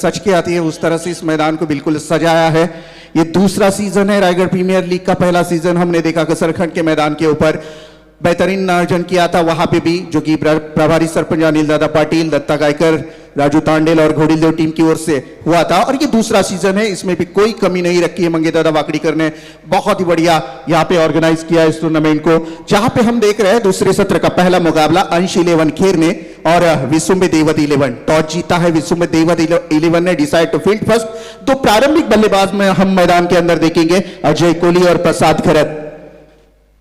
सज के आती है उस तरह से इस मैदान को बिल्कुल सजाया है। ये दूसरा सीजन है रायगढ़ प्रीमियर लीग का। पहला सीजन हमने देखा कसरखंड के मैदान के ऊपर बेहतरीन आयोजन किया था, वहां पे भी जो कि प्रभारी सरपंच अनिल दादा पाटिल, दत्ता गायकर, राजू तांडेल और घोड़ीदेव टीम की ओर से हुआ था। और ये दूसरा सीजन है, इसमें भी कोई कमी नहीं रखी है। मंगेदादा वाकड़ीकर ने बहुत ही बढ़िया यहाँ पे ऑर्गेनाइज किया इस टूर्नामेंट को, जहां पे हम देख रहे हैं दूसरे सत्र का पहला मुकाबला अंश 11 खेर ने और विसुम्बे देवत 11। टॉस जीता है विसुम्बे देवत 11 ने, डिसाइड टू फील्ड फर्स्ट। तो प्रारंभिक बल्लेबाज में हम मैदान के अंदर देखेंगे अजय कोहली और प्रसाद खरत।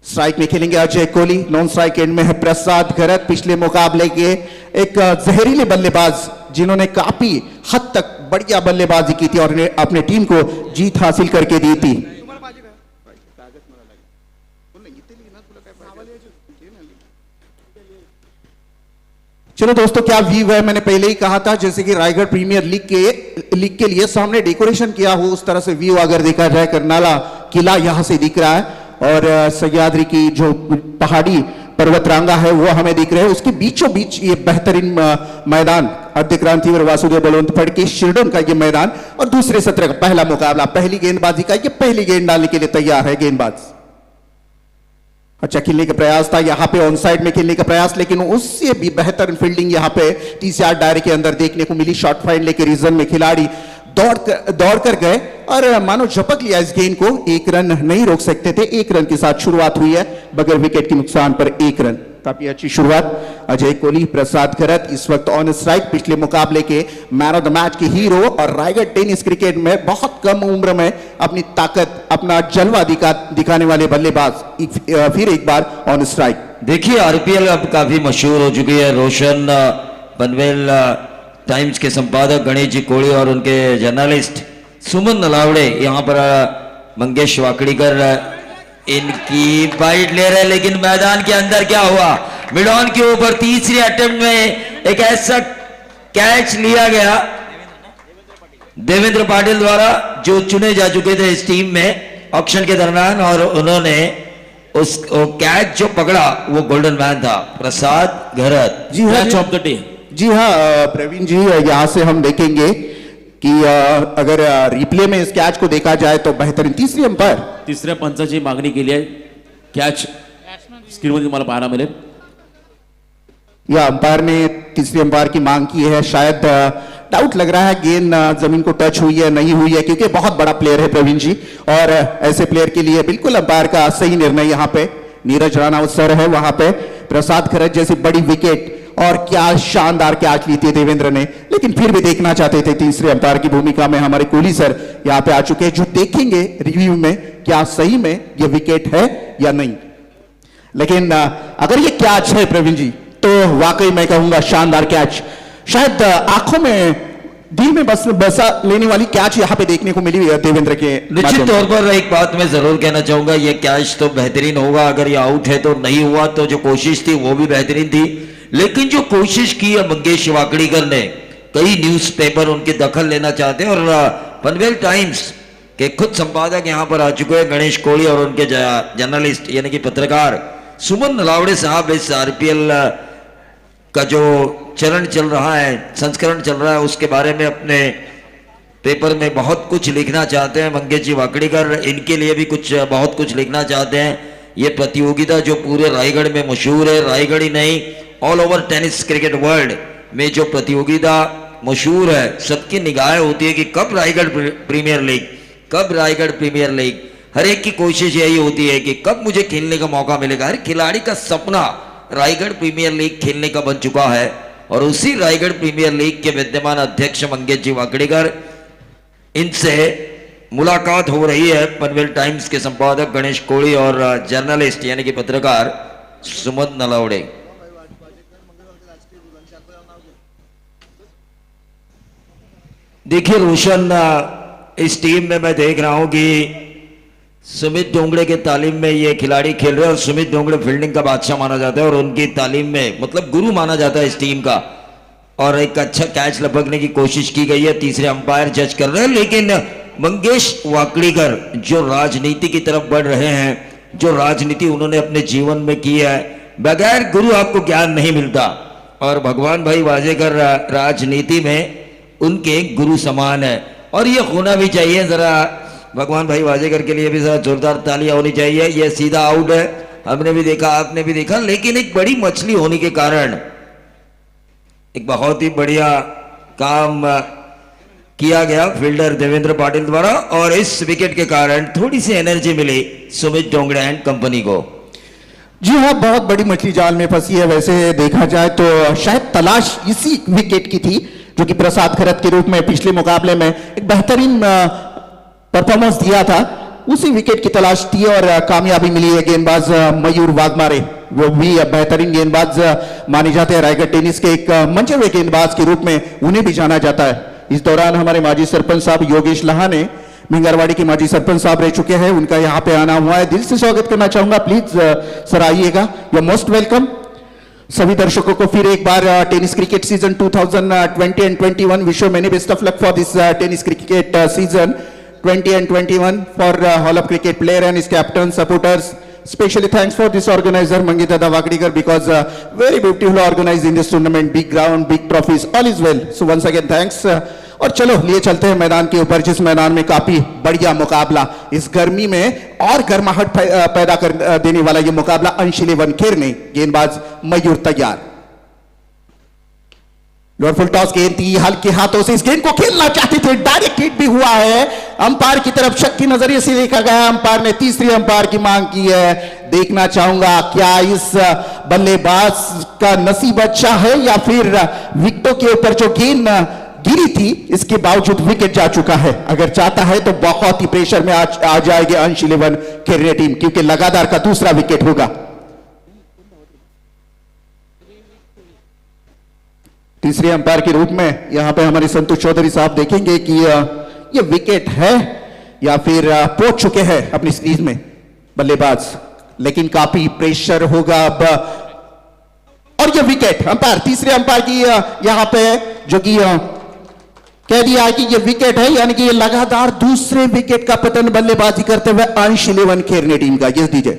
स्ट्राइक में खेलेंगे Ajay Kohli, non strike and में है प्रसाद खरत। पिछले मुकाबले के एक जहरीले बल्लेबाज जिन्होंने काफी हद तक बढ़िया बल्लेबाजी की थी और अपने टीम को जीत हासिल करके दी थी। चलो दोस्तों, क्या व्यू है, मैंने पहले ही कहा था, जैसे कि रायगढ़ प्रीमियर लीग के लिए सामने डेकोरेशन किया हो उस तरह से व्यू अगर देखा जाए। करनाला किला यहां से दिख रहा है और सह्याद्री की जो पहाड़ी पर्वतरांगा है वो हमें दिख रहे हैं। उसके बीचों बीच ये बेहतरीन मैदान आद्य क्रांतिवीर वासुदेव बलवंत फड़के शिरडोन का ये मैदान और दूसरे सत्र का पहला मुकाबला, पहली गेंदबाजी का। ये पहली गेंद डालने के लिए तैयार है गेंदबाज। अच्छा खेलने का प्रयास था यहाँ पे, ऑन साइड में खेलने का प्रयास, लेकिन उससे भी बेहतर फील्डिंग यहाँ पे 30 दायरे के अंदर देखने को मिली। शॉर्ट फाइंड लेके रीजन में खिलाड़ी दौड़ कर गए और मानो झपक लिया इस गेंद को। एक रन नहीं रोक सकते थे, एक रन के साथ शुरुआत हुई है बगैर विकेट के नुकसान पर एक रन। काफी अच्छी शुरुआत। अजय कोहली, प्रसाद खरत इस वक्त ऑन स्ट्राइक। पिछले मुकाबले के मैन ऑफ द मैच के हीरो और रायगढ़ टेनिस क्रिकेट में बहुत कम उम्र में अपनी ताकत, अपना जलवा दिखाने वाले बल्लेबाज फिर एक बार ऑन स्ट्राइक। देखिए आरपीएल अब काफी मशहूर हो चुकी है। रोशन पनवेल टाइम्स के संपादक गणेश जी कोड़ी और उनके जर्नलिस्ट सुमन नलावड़े यहाँ पर मंगेश वाकड़ीकर इनकी बाइट ले रहे, लेकिन मैदान के अंदर क्या हुआ, मिड ऑन के ऊपर तीसरे अटेम्प्ट में एक ऐसा कैच लिया गया देवेंद्र पाटिल द्वारा जो चुने जा चुके थे इस टीम में ऑक्शन के दरमियान, और उन्होंने उस कैच जो पकड़ा वो गोल्डन मैन था प्रसाद घरत। जी हाँ, मैच ऑफ द डे। जी हाँ प्रवीण जी, यहाँ से हम देखेंगे कि अगर रिप्ले में इस कैच को देखा जाए तो बेहतरीन तिसऱ्या पंचाची मागणी केली आहे। कॅच स्क्रीनमध्ये मला पाहायला मिळेल। या अंपायर ने तीसरे अंपायर की मांग की है। शायद डाउट लग रहा है गेंद जमीन को टच हुई है नहीं हुई है, क्योंकि बहुत बड़ा प्लेयर है प्रवीण जी और ऐसे प्लेयर के लिए बिल्कुल अंपायर का सही निर्णय यहाँ पे नीरज राणा सर है वहां पे। प्रसाद खरत जैसी बड़ी विकेट और क्या शानदार कैच ली थी देवेंद्र ने, लेकिन फिर भी देखना चाहते थे। तीसरे अंपायर की भूमिका में हमारे कोहली सर यहाँ पे आ चुके हैं, जो देखेंगे रिव्यू में क्या सही में ये विकेट है या नहीं। लेकिन अगर ये कैच है प्रवीण जी तो वाकई मैं कहूंगा शानदार कैच। शायद आंखों में दिल में बसा लेने वाली कैच यहाँ पे देखने को मिली देवेंद्र के। निश्चित तौर पर एक बात मैं जरूर कहना चाहूंगा, ये कैच तो बेहतरीन होगा। अगर ये आउट है तो नहीं हुआ, तो जो कोशिश थी वो भी बेहतरीन थी, लेकिन जो कोशिश की है मंगेश वाकड़ीकर ने, कई न्यूज़पेपर उनके दखल लेना चाहते हैं और पनवेल टाइम्स के खुद संपादक यहां पर आ चुके हैं गणेश कोहली और उनके जर्नलिस्ट यानी कि पत्रकार सुमन नलावड़े साहब। इस आरपीएल का जो चरण चल रहा है, संस्करण चल रहा है, उसके बारे में अपने पेपर में बहुत कुछ लिखना चाहते हैं। मंगेश जी वाकड़ीकर इनके लिए भी बहुत कुछ लिखना चाहते हैं। ये प्रतियोगिता जो पूरे रायगढ़ में मशहूर है, रायगढ़ ही नहीं all over tennis cricket world में जो प्रतियोगिता मशहूर है, सबकी निगाहें होती है कि कब रायगढ़ प्रीमियर लीग, कब रायगढ़ प्रीमियर लीग। हर एक की कोशिश यही होती है कि कब मुझे खेलने का मौका मिलेगा। हर खिलाड़ी का सपना रायगढ़ प्रीमियर लीग खेलने का बन चुका है और उसी रायगढ़ प्रीमियर लीग के विद्यमान अध्यक्ष मंगेश जी वाकड़ीकर, इनसे मुलाकात हो रही है पनवेल टाइम्स के संपादक गणेश कोहली और जर्नलिस्ट यानी कि पत्रकार सुमन नलावड़े। देखिए रोशन, इस टीम में मैं देख रहा हूं कि सुमित डोंगड़े के तालीम में ये खिलाड़ी खेल रहे हैं और सुमित डोंगड़े फील्डिंग का बादशाह माना जाता है और उनकी तालीम में मतलब गुरु माना जाता है इस टीम का। और एक अच्छा कैच लपकने की कोशिश की गई है, तीसरे अंपायर जज कर रहे हैं, लेकिन मंगेश वाकड़ीकर जो राजनीति की तरफ बढ़ रहे हैं, जो राजनीति उन्होंने अपने जीवन में की है, बगैर गुरु आपको ज्ञान नहीं मिलता। और भगवान भाई वाजेकर राजनीति में उनके गुरु समान है और ये होना भी चाहिए। जरा भगवान भाई वाजेकर के लिए भी जरा जोरदार तालियां होनी चाहिए। ये सीधा आउट है, हमने भी देखा, आपने भी देखा, लेकिन एक बड़ी मछली होने के कारण एक बहुत ही बढ़िया काम किया गया फील्डर देवेंद्र पाटिल द्वारा और इस विकेट के कारण थोड़ी सी एनर्जी मिली सुमित डोंगरे एंड कंपनी को। जी हाँ, बहुत बड़ी मछली जाल में फंसी है। वैसे देखा जाए तो शायद तलाश इसी विकेट की थी, जो कि प्रसाद खरत के रूप में पिछले मुकाबले में एक बेहतरीन परफॉर्मेंस दिया था। उसी विकेट की तलाश थी और कामयाबी मिली है। गेंदबाज मयूर वाघमारे, वो भी बेहतरीन गेंदबाज माने जाते हैं। रायगढ़ टेनिस के एक मंचे हुए गेंदबाज के रूप में उन्हें भी जाना जाता है। इस दौरान हमारे माजी सरपंच साहब योगेश लहाने, मिंगरवाड़ी के माजी सरपंच साहब रह चुके हैं, उनका यहाँ पे आना हुआ है। दिल से स्वागत करना चाहूंगा, प्लीज सर आइएगा, यू आर मोस्ट वेलकम। सभी दर्शकों को फिर एक बार tennis cricket season 2020 and 21 wish you many best of luck for this tennis cricket season 20 and 21 for Hall of Cricket player and his captain, supporters. Specially thanks for this organizer Mangita Davakdikar because very beautiful organized in this tournament. Big ground, big trophies, all is well. So once again thanks. और चलो लिए चलते हैं मैदान के ऊपर, जिस मैदान में काफी बढ़िया मुकाबला इस गर्मी में और गर्माहट पैदा कर देने वाला ये मुकाबला अंशिले वनखेर ने। गेंदबाज मयूर तैयार, लोअर फुल टॉस गेंद थी, हल्के हाथों से इस गेंद को खेलना चाहते थे, डायरेक्ट हिट भी हुआ है। अंपायर की तरफ शक के नजरिए से देखा गया, अंपायर ने तीसरी अंपायर की मांग की है। देखना चाहूंगा क्या इस बल्लेबाज का नसीब अच्छा है या फिर विकेटों के ऊपर जो गेंद गिरी थी इसके बावजूद विकेट जा चुका है। अगर चाहता है तो बहुत ही प्रेशर में आ जाएगी अंश 11 खेलने टीम, क्योंकि लगातार का दूसरा विकेट होगा। तीसरे अंपायर के रूप में यहां पे हमारे संतोष चौधरी साहब देखेंगे कि ये विकेट है या फिर पहुंच चुके हैं अपनी सीरीज में बल्लेबाज, लेकिन काफी प्रेशर होगा अब। और ये विकेट अंपायर, तीसरे अंपायर की यहां पे जो कि कह दिया है कि ये विकेट है, यानी कि ये लगातार दूसरे विकेट का पतन बल्लेबाजी करते हुए अंश 11 खेलने टीम का। यस दीजिए।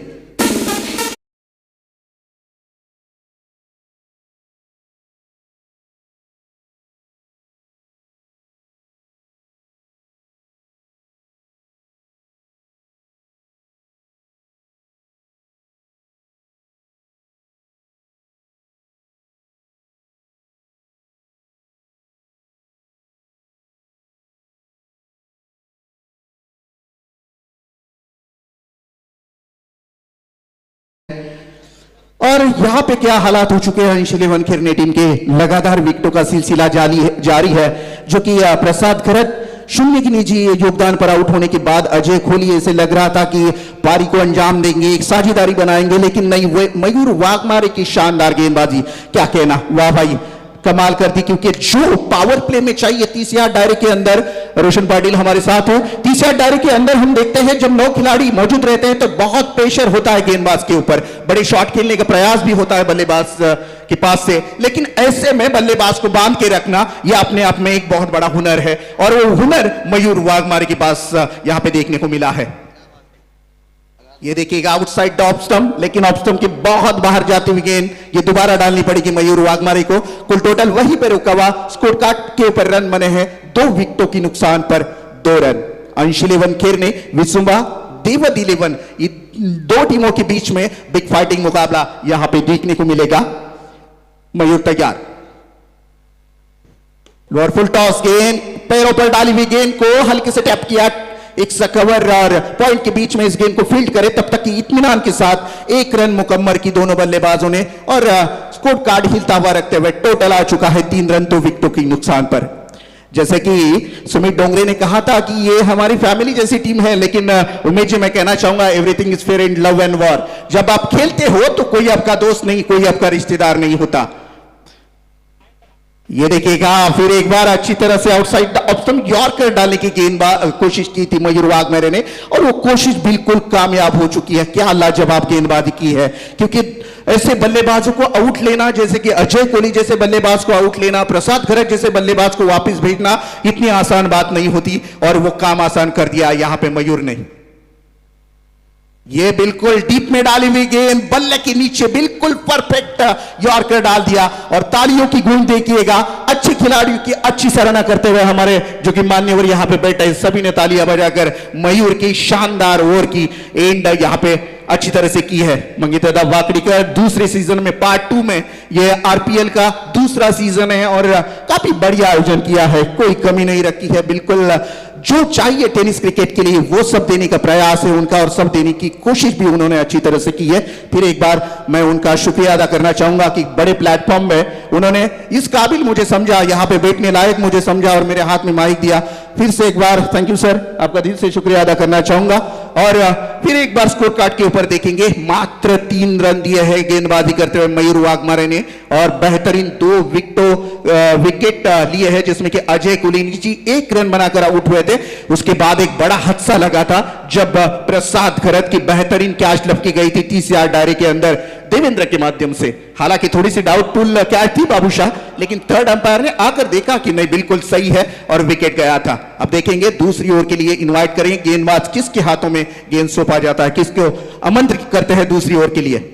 और यहां पे क्या हालात हो चुके हैं अंश 11 खेलने टीम के। लगातार विकेटों का सिलसिला जारी है, जो कि प्रसाद खरत शून्य की निजी योगदान पर आउट होने के बाद अजय खोली ऐसे लग रहा था कि पारी को अंजाम देंगे, एक साझेदारी बनाएंगे, लेकिन नहीं, वो मयूर वाघमारे की शानदार गेंदबाजी, क्या कहना, वाह भाई, कमाल कर दी। क्योंकि जो पावर प्ले में चाहिए 30 यार्ड दायरे के अंदर, रोशन पाटिल हमारे साथ है, 30 यार्ड दायरे के अंदर हम देखते हैं जब 9 खिलाड़ी मौजूद रहते हैं तो बहुत प्रेशर होता है गेंदबाज के ऊपर, बड़े शॉट खेलने का प्रयास भी होता है बल्लेबाज के पास से, लेकिन ऐसे में बल्लेबाज को बांध के रखना यह अपने आप में एक बहुत बड़ा हुनर है, और वो हुनर मयूर वाघमारे के पास यहां पे देखने को मिला है। ये देखिएगा आउटसाइड ऑफ स्टंप, लेकिन ऑफ स्टंप के बहुत बाहर जाती हुई गेंद ये दोबारा डालनी पड़ेगी मयूर वाघमारे को। कुल टोटल वहीं पर रुका हुआ, स्कोर कार्ड के ऊपर रन बने हैं 2 विकेटों की नुकसान पर 2 रन। अंश 11 खेर ने विसुंबा देवद 11, ये 2 टीमों के बीच में बिग फाइटिंग मुकाबला यहां पे देखने को मिलेगा। मयूर तैयार, लोअर फुल टॉस गेंद, पैरों पर डाली हुई गेंद को हल्के से टैप किया, एक कवर और पॉइंट के बीच में इस गेंद को फील्ड करे, तब तक की इत्मीनान के साथ 1 रन मुकम्मल की दोनों बल्लेबाजों ने, और स्कोर कार्ड हिलता हुआ रखते हुए टोटल आ चुका है 3 रन 2 विकेटों की नुकसान पर। जैसे कि सुमित डोंगरे ने कहा था कि ये हमारी फैमिली जैसी टीम है, लेकिन उमेश जी मैं कहना चाहूंगा everything is fair in love and war. जब आप खेलते हो तो कोई आपका दोस्त नहीं, कोई आपका रिश्तेदार नहीं होता। ये देखिएगा फिर एक बार अच्छी तरह से आउटसाइड ऑफ स्टंप यॉर्कर डालने की कोशिश की थी मयूर वाघमारे ने, और वो कोशिश बिल्कुल कामयाब हो चुकी है। क्या लाजवाब गेंदबाजी की है, क्योंकि ऐसे बल्लेबाजों को आउट लेना, जैसे कि अजय कोहली जैसे बल्लेबाज को आउट लेना, प्रसाद खरत जैसे बल्लेबाज को वापस भेजना इतनी आसान बात नहीं होती, और वो काम आसान कर दिया यहां पे मयूर ने। ये बिल्कुल डीप में डाली हुई गेंद बल्ले के नीचे बिल्कुल परफेक्ट यॉर्कर डाल दिया और तालियों की गूंज देखिएगा। अच्छे खिलाड़ियों की अच्छी सराहना करते हुए हमारे जो कि मान्यवर यहां पे बैठे सभी ने तालियां बजाकर मयूर की शानदार ओवर की एंड यहां पे अच्छी तरह से की है। मंगेतर वाकड़ीकर दूसरे सीजन में पार्ट 2 में यह आरपीएल का दूसरा सीजन है और काफी बढ़िया आयोजन किया है, कोई कमी नहीं रखी है। बिल्कुल जो चाहिए टेनिस क्रिकेट के लिए वो सब देने का प्रयास है उनका और सब देने की कोशिश भी उन्होंने अच्छी तरह से की है। फिर एक बार मैं उनका शुक्रिया अदा करना चाहूंगा कि बड़े प्लेटफॉर्म में उन्होंने इस काबिल मुझे समझा, यहां पे बैठने लायक मुझे समझा और मेरे हाथ में माइक दिया। फिर से एक बार थैंक यू सर, आपका दिल से शुक्रिया अदा करना चाहूंगा। और फिर एक बार स्कोर कार्ड के ऊपर देखेंगे, मात्र 3 रन दिए हैं गेंदबाजी करते हुए मयूर वाघमारे ने और बेहतरीन 2 विकेट लिए हैं जिसमें कि अजय कुलिनी जी 1 रन बनाकर आउट हुए थे। उसके बाद एक बड़ा हादसा लगा था जब प्रसाद खरत की बेहतरीन कैच लपकी गई थी 30 यार्ड दायरे के अंदर देवेंद्र के माध्यम से। हालांकि थोड़ी सी डाउटफुल कैच थी बाबूशाह, लेकिन थर्ड अंपायर ने आकर देखा कि नहीं बिल्कुल सही है और विकेट गया था। अब देखेंगे दूसरी ओवर के लिए इनवाइट करेंगे गेंदबाज किसके हाथों में गेंद सौंपा जाता है, किसको आमंत्रित करते हैं दूसरी ओवर के लिए।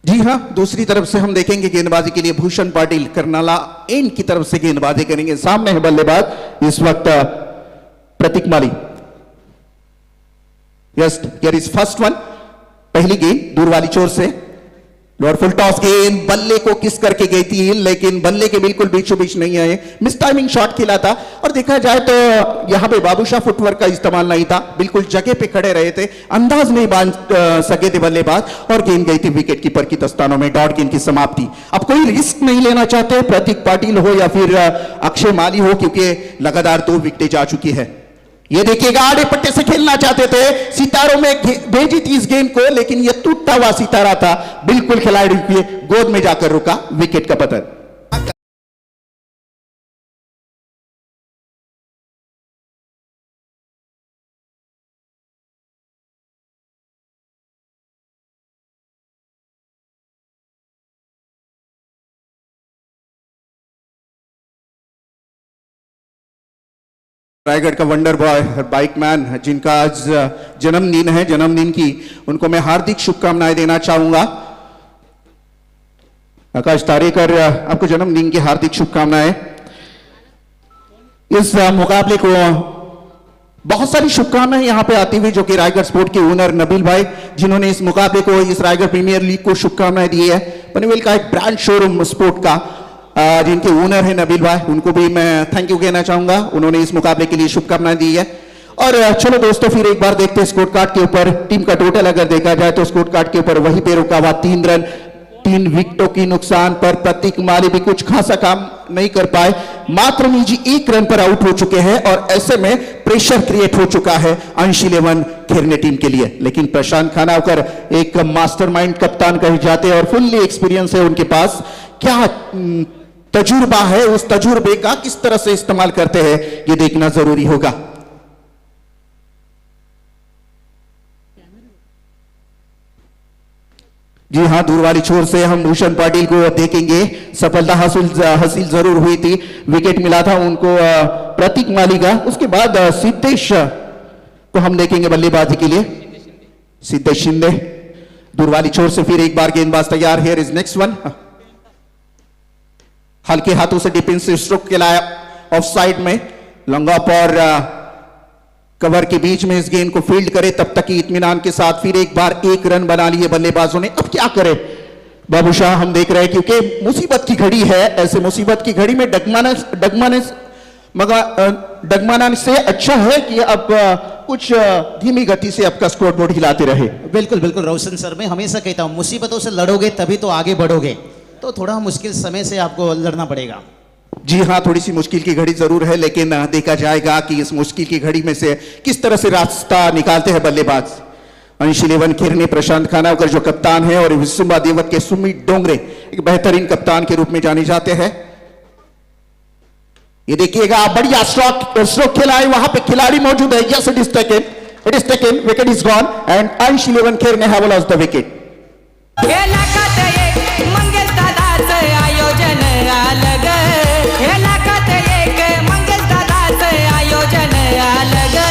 जी हां, दूसरी तरफ से हम देखेंगे गेंदबाजी के लिए भूषण पाटिल करनाला एंड की तरफ से गेंदबाजी करेंगे। सामने है बल्लेबाज इस वक्त Prateek Mali. Yes, here is first one, पहली गेंद दूर वाली छोर से और फुल टॉस गेंद बल्ले को किस करके गई थी, लेकिन बल्ले के बिल्कुल बीचों बीच नहीं आए, मिस टाइमिंग शॉट खेला था। और देखा जाए तो यहां पे बाबूशाह फुटवर्क का इस्तेमाल नहीं था, बिल्कुल जगह पे खड़े रहे थे, अंदाज नहीं बांध सके थे बल्लेबाज और गेंद गई थी विकेट कीपर की दस्तानों में। डॉट गेंद की समाप्ति। अब कोई रिस्क नहीं लेना चाहते, प्रतीक पाटिल हो या फिर अक्षय माली हो, क्योंकि लगातार 2 विकेटें जा चुकी है। ये देखिएगा आड़े पट्टे से खेलना चाहते थे, सितारों में भेजी थी इस गेंद को, लेकिन यह टूटा हुआ सितारा था, बिल्कुल खिलाड़ी के गोद में जाकर रुका, विकेट का पतन। रायगढ़ का वंडर बॉय बाइक मैन जिनका आज जन्मदिन है, जन्मदिन की उनको मैं हार्दिक शुभकामनाएं देना चाहूंगा। आकाश तारेकर, आपको जन्मदिन की हार्दिक शुभकामनाएं। इस मुकाबले को बहुत सारी शुभकामनाएं यहां पे आती हुई जो कि रायगढ़ स्पोर्ट के ओनर नबील भाई, जिन्होंने इस मुकाबले को, इस रायगढ़ प्रीमियर लीग को शुभकामनाएं दी है। पनवेल का एक ब्रांड शोरूम स्पोर्ट का जिनके ओनर है नबील भाई, उनको भी मैं थैंक यू कहना चाहूंगा, उन्होंने इस मुकाबले के लिए शुभकामनाएं दी है। और चलो दोस्तों फिर एक बार देखते हैं स्कोर कार्ड के ऊपर। टीम का टोटल अगर देखा जाए तो स्कोर कार्ड के ऊपर वहीं पे रुका हुआ 3 रन, 3 विकेटों की नुकसान पर प्रतीक माली भी कुछ खासा काम नहीं कर पाए। मात्र निजी 1 रन पर आउट हो चुके हैं और ऐसे में प्रेशर क्रिएट हो चुका है अंश 11 खेलने टीम के लिए। लेकिन प्रशांत खानावकर एक मास्टरमाइंड कप्तान कहे जाते हैं और फुल्ली एक्सपीरियंस है उनके पास। क्या तजुर्बा है, उस तजुर्बे का किस तरह से इस्तेमाल करते हैं ये देखना जरूरी होगा। जी हां, दूर वाली छोर से हम भूषण पाटिल को देखेंगे, सफलता हासिल जरूर हुई थी, विकेट मिला था उनको प्रतीक माली का। उसके बाद सिद्धेश को हम देखेंगे बल्लेबाजी के लिए, सिद्धेश शिंदे दूर वाली छोर से। फिर एक बार गेंदबाज तैयार, हियर इज नेक्स्ट वन, हल्के हाथों से डिफेंसिव स्ट्रोक खिलाया ऑफ साइड में, लंगा और कवर के बीच में इस गेंद को फील्ड करे तब तक ही इत्मीनान के साथ। फिर एक बार 1 रन बना लिए बल्लेबाजों ने। अब क्या करे बाबूशाह, हम देख रहे हैं क्योंकि मुसीबत की घड़ी है, ऐसे मुसीबत की घड़ी में डगमाना से अच्छा है कि अब कुछ धीमी गति से आपका स्कोर बोर्ड हिलाते रहे। बिल्कुल बिल्कुल रोशन सर, मैं हमेशा कहता हूं मुसीबतों से लड़ोगे तभी तो आगे बढ़ोगे, तो थोड़ा मुश्किल समय से आपको लड़ना पड़ेगा। जी हां, थोड़ी सी मुश्किल की घड़ी जरूर है, लेकिन देखा जाएगा कि इस मुश्किल की घड़ी में से किस तरह से रास्ता निकालते हैं बल्लेबाज। अंश 11 खेरने प्रशांत खानावकर जो कप्तान है और विश्वंबा देवत के सुमित डोंगरे एक बेहतरीन कप्तान के रूप में जाने जाते हैं। ये देखिएगा बढ़िया स्ट्रोक खेला है, वहां पे खिलाड़ी मौजूद है, yes it is taken, It is taken, wicket is gone, and Ansh 11 Kher have lost the wicket. हे लाखात एक मंगेश दादाचं आयोजन आलं ग, हे लाखात एक मंगेश दादाचं आयोजन आलं ग.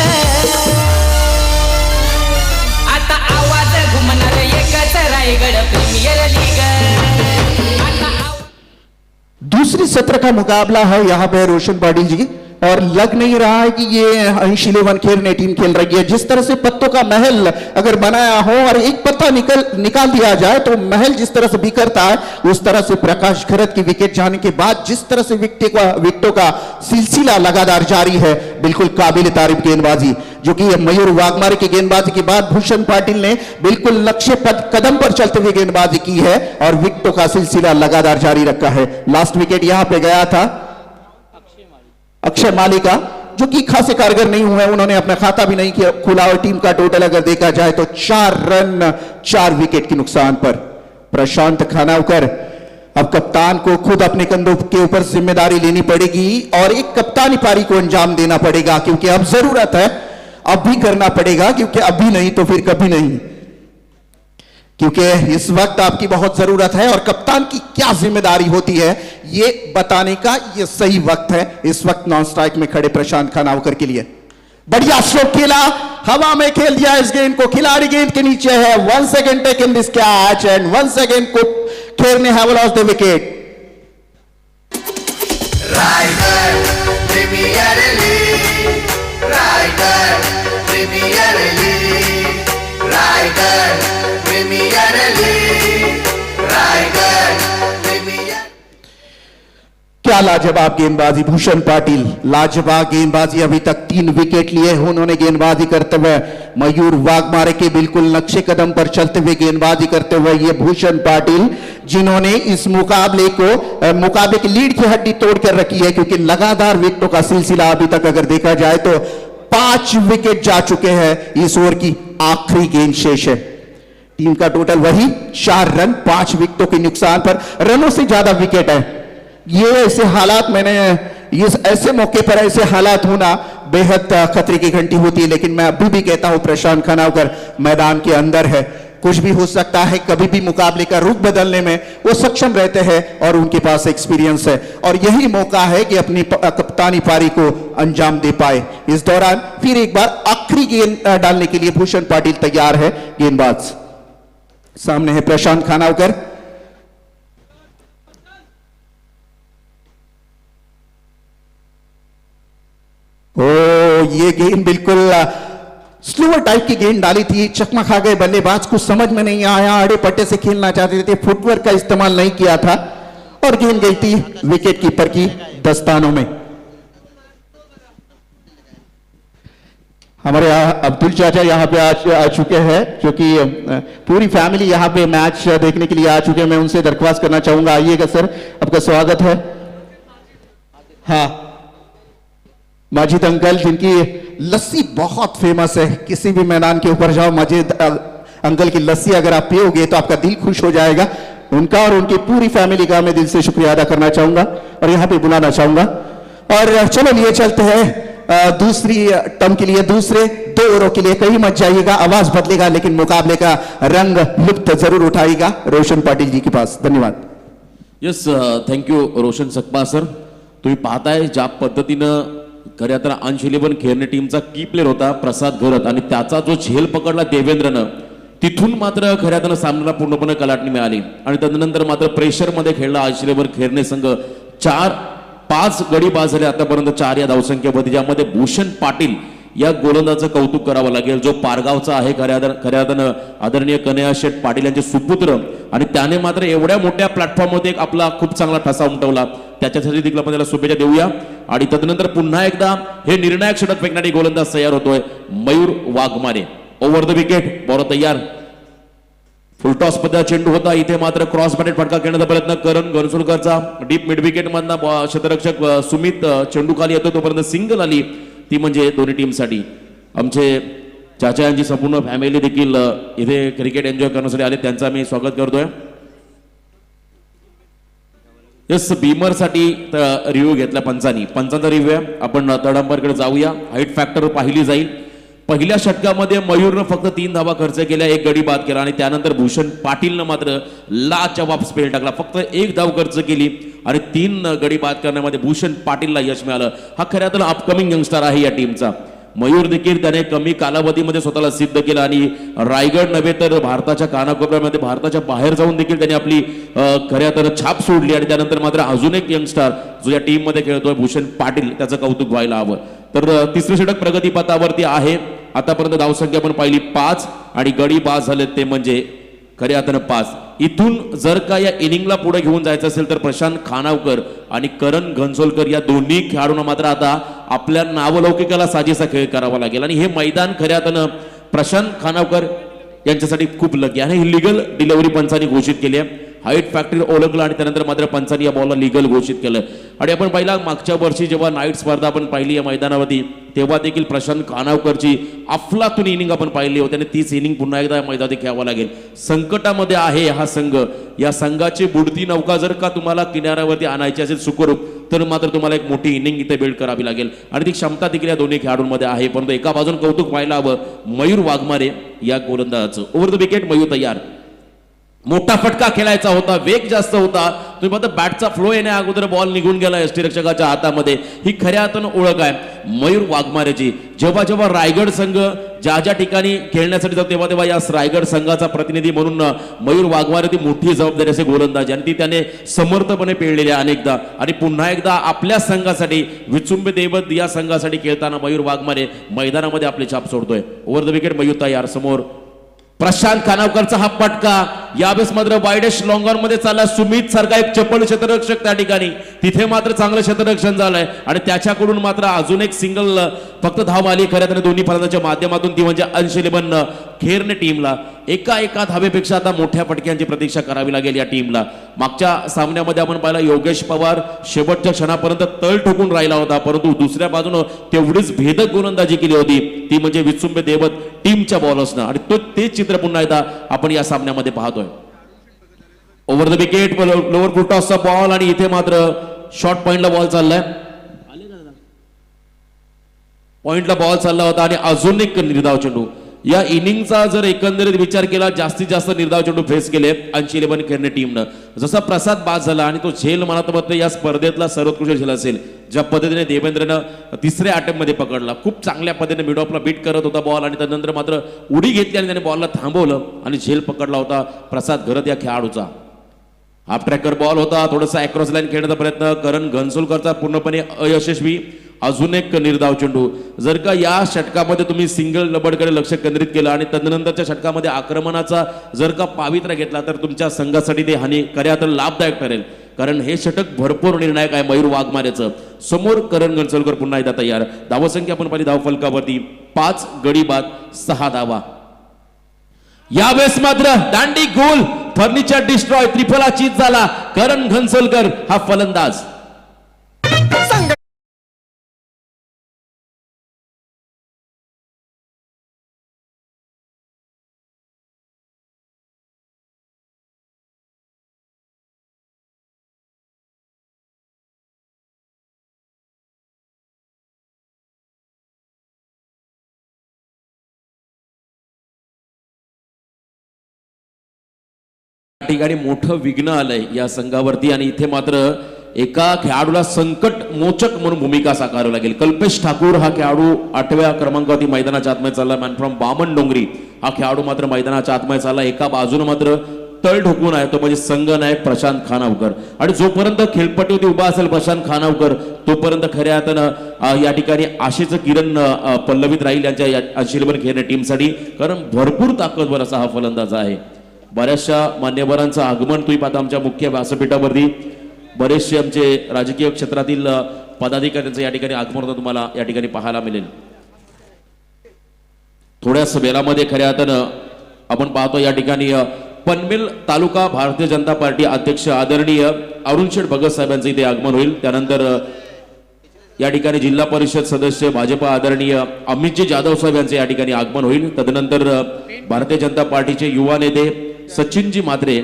आता आवाज घुमणार एकच रायगड प्रीमियर लीग. आता दूसरी सत्र का मुकाबला है यहाँ पे रोशन पाटिल जी, और लग नहीं रहा है कि ये अंश 11 खेर ने टीम खेल रही है. जिस तरह से पत्तों का महल अगर बनाया हो और एक पत्ता निकाल दिया जाए तो महल जिस तरह से बिखरता है, उस तरह से प्रकाश खरत की विकेट जाने के बाद जिस तरह से विकेटों का सिलसिला लगातार जारी है, बिल्कुल काबिल तारीफ गेंदबाजी जो कि मयूर वाघमारे की गेंदबाजी के बाद भूषण पाटिल ने बिल्कुल लक्ष्य कदम पर चलते हुए गेंदबाजी की है और विकेटों का सिलसिला लगातार जारी रखा है. लास्ट विकेट यहां पे गया था अक्षय माली का, जो कि खासे कारगर नहीं हुए. उन्होंने अपना खाता भी नहीं किया खुला और टीम का टोटल अगर देखा जाए तो 4 रन 4 विकेट के नुकसान पर. प्रशांत खानावकर, अब कप्तान को खुद अपने कंधों के ऊपर जिम्मेदारी लेनी पड़ेगी और एक कप्तानी पारी को अंजाम देना पड़ेगा, क्योंकि अब जरूरत है, अब भी करना पड़ेगा, क्योंकि अभी नहीं तो फिर कभी नहीं, क्योंकि इस वक्त आपकी बहुत जरूरत है. और कप्तान की क्या जिम्मेदारी होती है ये बताने का ये सही वक्त है इस वक्त नॉन स्ट्राइक में खड़े प्रशांत खानावकर के लिए. बढ़िया स्ट्रोक खेला, हवा में खेल दिया इस गेंद को, खिलाड़ी गेंद के नीचे है. 1 second take in this catch and 1 second को खेर ने have lost the wicket. Raigad premier league, Raigad premier league, Raigad premier league, Raigad premier. क्या लाजवाब गेंदबाजी भूषण पाटिल, लाजवाब गेंदबाजी. अभी तक 3 विकेट लिए उन्होंने गेंदबाजी करते हुए. मयूर वाघमारे के बिल्कुल नक्शे कदम पर चलते हुए गेंदबाजी करते हुए ये भूषण पाटिल, जिन्होंने इस मुकाबले की लीड की हड्डी तोड़ कर रखी है, क्योंकि लगातार विकेटों का सिलसिला अभी तक अगर देखा जाए तो 5 विकेट जा चुके हैं. इस ओवर की आखिरी गेंद शेष है. टीम का टोटल वही 4 रन 5 विकेटों के नुकसान पर. रनों से ज्यादा विकेट है. ये ऐसे हालात ऐसे मौके पर ऐसे हालात होना बेहद खतरे की घंटी होती है. लेकिन मैं अभी भी कहता हूं प्रशांत खानावकर मैदान के अंदर है, कुछ भी हो सकता है. कभी भी मुकाबले का रुख बदलने में वो सक्षम रहते हैं और उनके पास एक्सपीरियंस है, और यही मौका है कि अपनी कप्तानी पारी को अंजाम दे पाए. इस दौरान फिर एक बार आखिरी गेंद डालने के लिए भूषण पाटिल तैयार है. गेंदबाज सामने है प्रशांत खानावकर. ओ ये गेंद बिल्कुल स्लोअर टाइप की गेंद डाली थी. चकमा खा गए बल्लेबाज, कुछ समझ में नहीं आया. आड़े पट्टे से खेलना चाहते थे, फुटवर्क का इस्तेमाल नहीं किया था और गेंद गई थी विकेट कीपर की दस्तानों में. हमारे अब्दुल चाचा यहाँ पे आ चुके हैं, जो कि पूरी फैमिली यहाँ पे मैच देखने के लिए आ चुके हैं. मैं उनसे दरख्वास्त करना चाहूंगा, आइएगा सर, आपका स्वागत है. हाँ, माजिद अंकल, जिनकी लस्सी बहुत फेमस है, किसी भी मैदान के ऊपर जाओ, माजिद अंकल की लस्सी अगर आप पियोगे तो आपका दिल खुश हो जाएगा. उनका और उनकी पूरी फैमिली का मैं दिल से शुक्रिया अदा करना चाहूंगा और यहाँ पे बुलाना चाहूंगा. और चलो लिए चलते हैं दूसरी टर्म के लिए, दूसरे 2 ओवरों के लिए. कहीं मत जाइएगा, आवाज बदलेगा लेकिन मुकाबले का रंग लुप्त जरूर उठाएगा. रोशन पाटिल जी के पास. धन्यवाद. येस, थँक्यू रोशन सकपा सर. तुम्ही पाहताय ज्या पद्धतीनं खऱ्या तर अंश 11 खेळणे टीमचा की प्लेअर होता प्रसाद घोरत, आणि त्याचा जो झेल पकडला देवेंद्रनं, तिथून मात्र खऱ्या तर सामन्याला पूर्णपणे कलाटणी मिळाली. आणि त्यानंतर मात्र प्रेशर मध्ये खेळला अंश 11 खेळणे संघ. 5 गडी बाद झाले आतापर्यंत, 4 या धावसंख्येमध्ये, ज्यामध्ये भूषण पाटील या गोलंदाजाचं कौतुक करावं लागेल, जो पारगावचा आहे. खऱ्या अर्थानं आदरणीय कन्हैया शेठ पाटील यांचे सुपुत्र, आणि त्याने मात्र एवढ्या मोठ्या प्लॅटफॉर्ममध्ये एक आपला खूप चांगला ठसा उमटवला. त्याच्यासाठी देखील आपण त्याला शुभेच्छा देऊया. आणि तदनंतर पुन्हा एकदा हे निर्णायक षटक फेकणारी गोलंदाज तयार होतोय Mayur Waghmare. Over the wicket, ball तयार. फुलटॉस पद्धत चेंडू होता, इथे मात्र क्रॉस बॅटेड फटका खेळण्याचा प्रयत्न करण गणसुलकरचा. डीप मिड विकेट मधनं क्षेत्ररक्षक सुमित चेंडू खाली येतो तोपर्यंत सिंगल आली, ती म्हणजे दोन्ही टीमसाठी. आमचे चाचा यांची संपूर्ण फॅमिली देखील इथे क्रिकेट एन्जॉय करण्यासाठी आले, त्यांचा मी स्वागत करतोय. यस, बीमर साठी रिव्ह्यू घेतला पंचांचा रिव्ह्यू आहे. आपण तडंबरकडे जाऊया. हाईट फॅक्टर पाहिली जाईल. पहिल्या षटकामध्ये मयूरनं फक्त 3 धावा खर्च केल्या, 1 गडी बाद केला आणि त्यानंतर भूषण पाटीलनं मात्र लाजवाब स्पेल टाकला. फक्त 1 धाव खर्च केली आणि 3 गडी बाद करण्यामध्ये भूषण पाटीलला यश मिळालं. हा खऱ्या अर्थानं अपकमिंग यंगस्टर आहे या टीमचा. मयूर देखील त्याने कमी कालावधीमध्ये स्वतःला सिद्ध केलं आणि रायगड नव्हे तर भारताच्या कानाकोपऱ्यामध्ये भारताच्या बाहेर जाऊन देखील त्याने आपली खऱ्या अर्थानं छाप सोडली. आणि त्यानंतर मात्र अजून एक यंगस्टर जो या टीम मध्ये खेळतोय भूषण पाटील, त्याचं कौतुक व्हायला हवं. तर तिसरे षटक प्रगतीपथावरती आहे. आतापर्यंत धावसंख्या आपण पाहिली 5 आणि गडी बाद झालेत ते म्हणजे खऱ्या अर्थानं 5. इथून जर का या इनिंगला पुढे घेऊन जायचं असेल तर प्रशांत खानावकर आणि करण घनसोलकर या दोन्ही खेळाडूंना मात्र आता आपल्या नावलौकिकाला साजेसा खेळ करावा लागेल. आणि हे मैदान खऱ्या अर्थानं प्रशांत खानावकर यांच्यासाठी खूप लकी आहे. ही लिगल डिलिव्हरी पंचांनी घोषित केली आहे. हाईट फॅक्टरी ओळखलं आणि त्यानंतर मात्र पंचांनी या बॉलला लिगल घोषित केलं. आणि आपण पाहिला मागच्या वर्षी जेव्हा नाईट स्पर्धा आपण पाहिली या मैदानावरती तेव्हा देखील प्रशांत खानावकरची अफलातून इनिंग आपण पाहिली होती आणि तीच इनिंग पुन्हा एकदा मैदानात खेळावं लागेल. संकटामध्ये आहे हा संघ. या संघाची बुडती नौका जर का तुम्हाला किनाऱ्यावरती आणायची असेल सुखरूप तर मात्र तुम्हाला एक मोठी इनिंग इथे बिल्ड करावी लागेल आणि ती क्षमता देखील या दोन्ही खेळाडूंमध्ये आहे. परंतु एका बाजून कौतुक व्हायला हवं मयूर वाघमारे या गोलंदाजाचं. ओव्हर द विकेट मयूर तयार. मोठा फटका खेळायचा होता, वेग जास्त होता. तुम्ही बघता बॅटचा फ्लो येण्या अगोदर बॉल निघून गेला यष्टीरक्षकाच्या हातामध्ये. ही खऱ्या अर्थानं ओळख आहे मयूर वाघमारेची. जेव्हा जेव्हा रायगड संघ ज्या ठिकाणी खेळण्यासाठी जातो तेव्हा तेव्हा या रायगड संघाचा प्रतिनिधी म्हणून मयूर वाघमारे ती मोठी जबाबदारी असे गोलंदाज आणि ती त्याने समर्थपणे पेळलेली आहे अनेकदा. आणि पुन्हा एकदा आपल्या संघासाठी विचुंबे देवत या संघासाठी खेळताना मयूर वाघमारे मैदानामध्ये आपली छाप सोडतोय. ओव्हर द विकेट मयूर तयार. समोर प्रशांत खानावकरचा हा फटका यावेळेस मात्र वाईडेस्ट लॉंग ऑन मध्ये चालला. सुमित सारखा एक चपळ क्षेत्ररक्षक त्या ठिकाणी, तिथे मात्र चांगलं क्षेत्ररक्षण झालंय आणि त्याच्याकडून मात्र अजून एक सिंगल फक्त धाव आली खऱ्या अर्थाने दोन्ही फलंदाजाच्या माध्यमातून, ती म्हणजे अंशलेबन खेरने टीमला. एका धावेपेक्षा आता मोठ्या फटक्यांची प्रतीक्षा करावी लागेल या टीमला. मागच्या सामन्यामध्ये आपण पाहिला योगेश पवार शेवटच्या क्षणापर्यंत तळ ठोकून राहिला होता, परंतु दुसऱ्या बाजूनं तेवढीच भेदक गोलंदाजी केली होती ती म्हणजे विचुंबे देवत टीमच्या बॉलर्सनं. आणि तेच चित्र पुन्हा एकदा आपण या सामन्यामध्ये पाहतोय. Over the wicket lower full टॉसचा बॉल आणि इथे मात्र शॉर्ट पॉइंटला बॉल चाललाय. पॉइंटला बॉल चालला होता आणि अजून एक निर्धाव चेंडू. या इनिंगचा जर एकंदरीत विचार केला जास्तीत जास्त निर्धाव चेंडू फेस केले 80-11 खेळणे टीमनं. जसा प्रसाद बाद झाला आणि तो झेल मला या स्पर्धेतला सर्वोत्कृष्ट झेल असेल. ज्या पद्धतीने देवेंद्रनं तिसऱ्या अटेम्प्ट मध्ये पकडला, खूप चांगल्या पद्धतीने मिड ऑफला बीट करत होता बॉल आणि त्यानंतर मात्र उडी घेतली आणि त्याने बॉलला थांबवलं आणि झेल पकडला होता प्रसाद घरत या खेळाडूचा. हाफ ट्रॅकर बॉल होता, थोडासा अक्रॉस लाईन खेळण्याचा प्रयत्न करण घनसोलकरचा पूर्णपणे अयशस्वी. अजून एक निर्धाव चेंडू. जर का या षटकामध्ये तुम्ही सिंगल लबडकडे लक्ष केंद्रित केलं आणि तदनंतरच्या षटकामध्ये आक्रमणाचा जर का पावित्र्य घेतला तर तुमच्या संघासाठी ते खऱ्या अर्थानं लाभदायक ठरेल. कारण हे षटक भरपूर निर्णायक आहे मयूर वाघमारेचं. समोर करण घनसोलकर पुन्हा एकदा तयार. धावसंख्या आपण पाहिली धावफलकावरती 5 गडी बाद 6 धावा. यावेळेस मात्र दांडी गोल फर्निचर डिस्ट्रॉय त्रिफला चीज झाला. करण घनसोलकर हा फलंदाज. ठिकाणी मोठं विघ्न आलंय या संघावरती आणि इथे मात्र एका खेळाडूला संकट मोचक म्हणून भूमिका साकारावी लागेल. कल्पेश ठाकूर हा खेळाडू 8व्या क्रमांकावरती मैदानाच्या आतमध्ये चालला. मॅन फ्रॉम बामण डोंगरी हा खेळाडू मात्र मैदानाच्या आतमध्ये चालला. एका बाजूने मात्र तळ ठोकून आहे तो म्हणजे संघ नायक प्रशांत खानावकर. आणि जोपर्यंत खेळपट्टीवरती उभा असेल प्रशांत खानावकर तोपर्यंत खऱ्या अर्थानं या ठिकाणी आशेचं किरण पल्लवित राहील यांच्या अंशिलेबन खेळण्या टीमसाठी. कारण भरपूर ताकदवर असा हा फलंदाज आहे. बऱ्याचशा मान्यवरांचं आगमन तुम्ही पाहता आमच्या मुख्य व्यासपीठावरती. बरेचसे आमचे राजकीय क्षेत्रातील पदाधिकाऱ्यांचं या ठिकाणी आगमन होतं तुम्हाला या ठिकाणी पाहायला मिळेल. थोड्याच वेळामध्ये खऱ्या अर्थानं आपण पाहतो या ठिकाणी पनवेल तालुका भारतीय जनता पार्टी अध्यक्ष आदरणीय अरुण शेठ भगत साहेबांचं इथे आगमन होईल. त्यानंतर या ठिकाणी जिल्हा परिषद सदस्य भाजपा आदरणीय अमितजी जाधव साहेब यांचे या ठिकाणी आगमन होईल. तदनंतर भारतीय जनता पार्टीचे युवा नेते सचिनजी म्हात्रे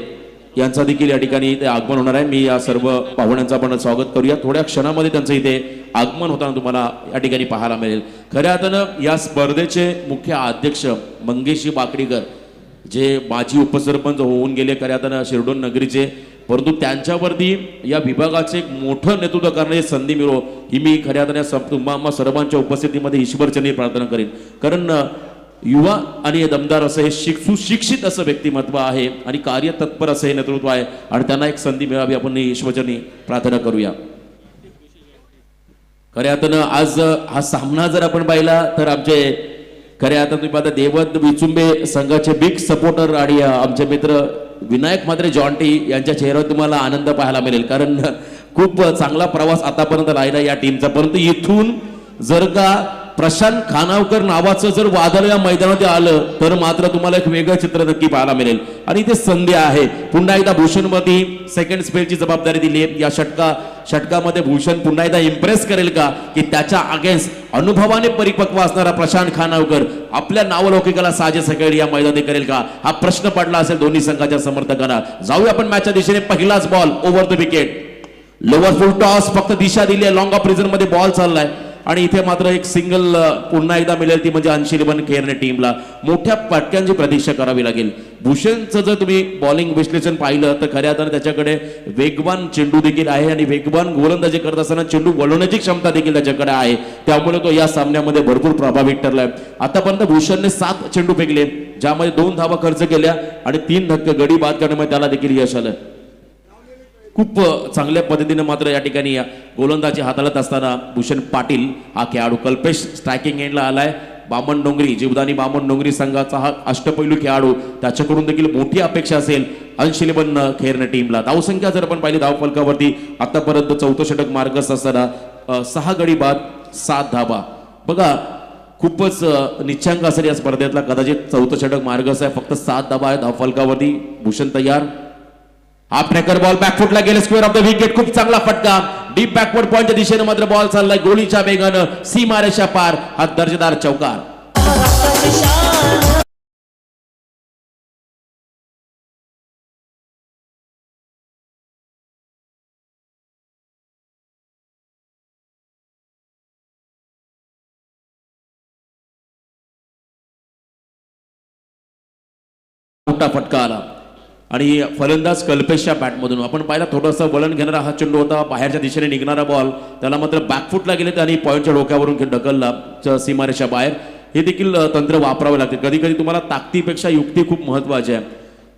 यांचा देखील या ठिकाणी इथे आगमन होणार आहे. मी या सर्व पाहुण्यांचं आपण स्वागत करूया. थोड्या क्षणामध्ये त्यांचं इथे आगमन होताना तुम्हाला या ठिकाणी पाहायला मिळेल. खऱ्या अर्थानं या स्पर्धेचे मुख्य अध्यक्ष मंगेशजी बाकडीकर जे माजी उपसरपंच होऊन गेले खऱ्या अर्थानं शिरडोन नगरीचे, परंतु त्यांच्यावरती या विभागाचे एक मोठं नेतृत्व करण्याची संधी मिळो ही मी खऱ्या अर्थानं तुम्हा सर्वांच्या उपस्थितीमध्ये ईश्वरचरणी प्रार्थना करेन. कारण युवा आणि दमदार असं हे सुशिक्षित असं व्यक्तिमत्व आहे आणि कार्यतत्पर असं हे नेतृत्व आहे आणि त्यांना एक संधी मिळावी आपण ईश्वरचरणी प्रार्थना करूया. खऱ्या अर्थानं आज हा सामना जर आपण पाहिला तर आमचे खऱ्या अर्थानं तुम्ही पाहता देवद विचुंबे संघाचे बिग सपोर्टर आणि आमचे मित्र विनायक मात्रे जॉन्टी यांच्या चेहऱ्यावर तुम्हाला आनंद पाहायला मिळेल. कारण खूप चांगला प्रवास आतापर्यंत राहिला या टीमचा, परंतु इथून जर का प्रशांत खानावकर नावाचं जर वादळ या मैदानात आलं तर मात्र तुम्हाला एक वेगळं चित्र नक्की पाहायला मिळेल. आणि इथे संधी आहे. पुन्हा एकदा भूषणमध्ये सेकंड स्पेलची जबाबदारी दिली आहे. या षटकामध्ये भूषण पुन्हा एकदा इम्प्रेस करेल का की त्याच्या अगेन्स्ट अनुभवाने परिपक्व असणारा प्रशांत खानावकर आपल्या नावलौकिकाला साजे सकाळी या मैदानात करेल का, हा प्रश्न पडला असेल दोन्ही संघाच्या समर्थकांना. जाऊया आपण मॅचच्या दिशेने. पहिलाच ball over the wicket, lower full toss, फक्त दिशा दिली आहे. लॉंग ऑफ रिझन मध्ये बॉल चाललाय आणि इथे मात्र एक सिंगल पुन्हा एकदा मिळेल ती म्हणजे अंशिलिबन खेरणे टीमला. मोठ्या फटक्यांची प्रतीक्षा करावी लागेल. भूषणचं जर तुम्ही बॉलिंग विश्लेषण पाहिलं तर खऱ्या अर्थानं त्याच्याकडे वेगवान चेंडू देखील आहे आणि वेगवान गोलंदाजी करत असताना चेंडू वळवण्याची क्षमता देखील त्याच्याकडे आहे. त्यामुळे तो या सामन्यामध्ये भरपूर प्रभावी ठरलाय. आतापर्यंत भूषणने 7 चेंडू फेकले ज्यामध्ये 2 धावा खर्च केल्या आणि 3 धक्के गडी बाद करण्यामध्ये त्याला देखील यश आलं. खूप चांगल्या पद्धतीने मात्र या ठिकाणी गोलंदाजी हाताळत असताना भूषण पाटील हा खेळाडू कल्पेश स्ट्रायकिंग एंडला आलाय. बामण डोंगरी जीवदानी बामण डोंगरी संघाचा हा अष्टपैलू खेळाडू, त्याच्याकडून देखील मोठी अपेक्षा असेल अंशिलिबन खेरणे टीमला. धावसंख्या जर आपण पाहिली धावफलकावरती आतापर्यंत 4थं षटक मार्गस्थ असताना 6 गडी बाद 7 धाबा. बघा खूपच निच्चांक असेल या स्पर्धेतला. कदाचित 4थं षटक मार्गस्थ आहे. फक्त 7 धाबा आहे धावफलकावरती. भूषण तयार. हा ट्रॅकर बॉल बॅकफुटला गेले स्क्वेअर ऑफ द विकेट. खूप चांगला फटका डीप बॅकवर्ड पॉइंटच्या दिशेने मात्र बॉल चाललाय गोळीच्या वेगानं सीमारेषा पार. हा दर्जेदार चौकार. मोठा फटका आला आणि फलंदाज कल्पेशच्या बॅटमधून आपण पाहिला थोडासा वळण घेणारा हा चेंडू होता. बाहेरच्या दिशेने निघणारा बॉल त्याला मात्र बॅकफुटला गेले आणि पॉईंटच्या डोक्यावरून ढकलला सीमारेषा बाहेर. हे देखील तंत्र वापरावे लागते. कधी कधी तुम्हाला ताकदीपेक्षा युक्ती खूप महत्वाची आहे.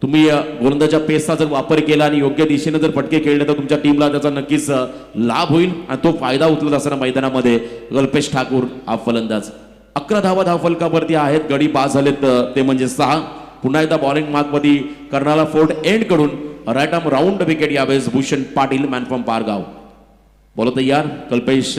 तुम्ही गोलंदाजच्या पेसचा जर वापर केला आणि योग्य दिशेने जर फटके खेळले तर तुमच्या टीमला त्याचा नक्कीच लाभ होईल आणि तो फायदा उचलत असताना मैदानामध्ये कल्पेश ठाकूर हा फलंदाज. 11 धावा धावफलकावरती आहेत. गडी बाद झालेत ते म्हणजे 6. पुन्हा एकदा बॉलिंग मार्क मध्ये कर्नाला फोर्ट एंड कडून राईट आर्म राऊंड विकेट यावेळेस Bhushan Patil man from Pargaon. Ball तयार. कल्पेश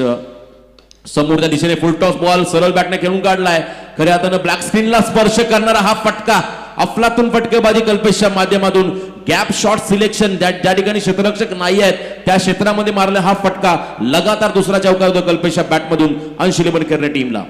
समोरच्या दिशेने फुल टॉस बॉल सरळ बॅटने खेळून काढलाय. खऱ्या अर्थानं ब्लॅक स्क्रीनला स्पर्श करणारा हा फटका अफलातून फटकेबाजी कल्पेशच्या माध्यमातून गॅप शॉट सिलेक्शन ज्या ठिकाणी क्षेत्ररक्षक नाही आहेत त्या क्षेत्रामध्ये मारला हा फटका. लगातार दुसरा चौकार होतो कल्पेशच्या बॅटमधून अंशिलिबन खेरणे टीमला.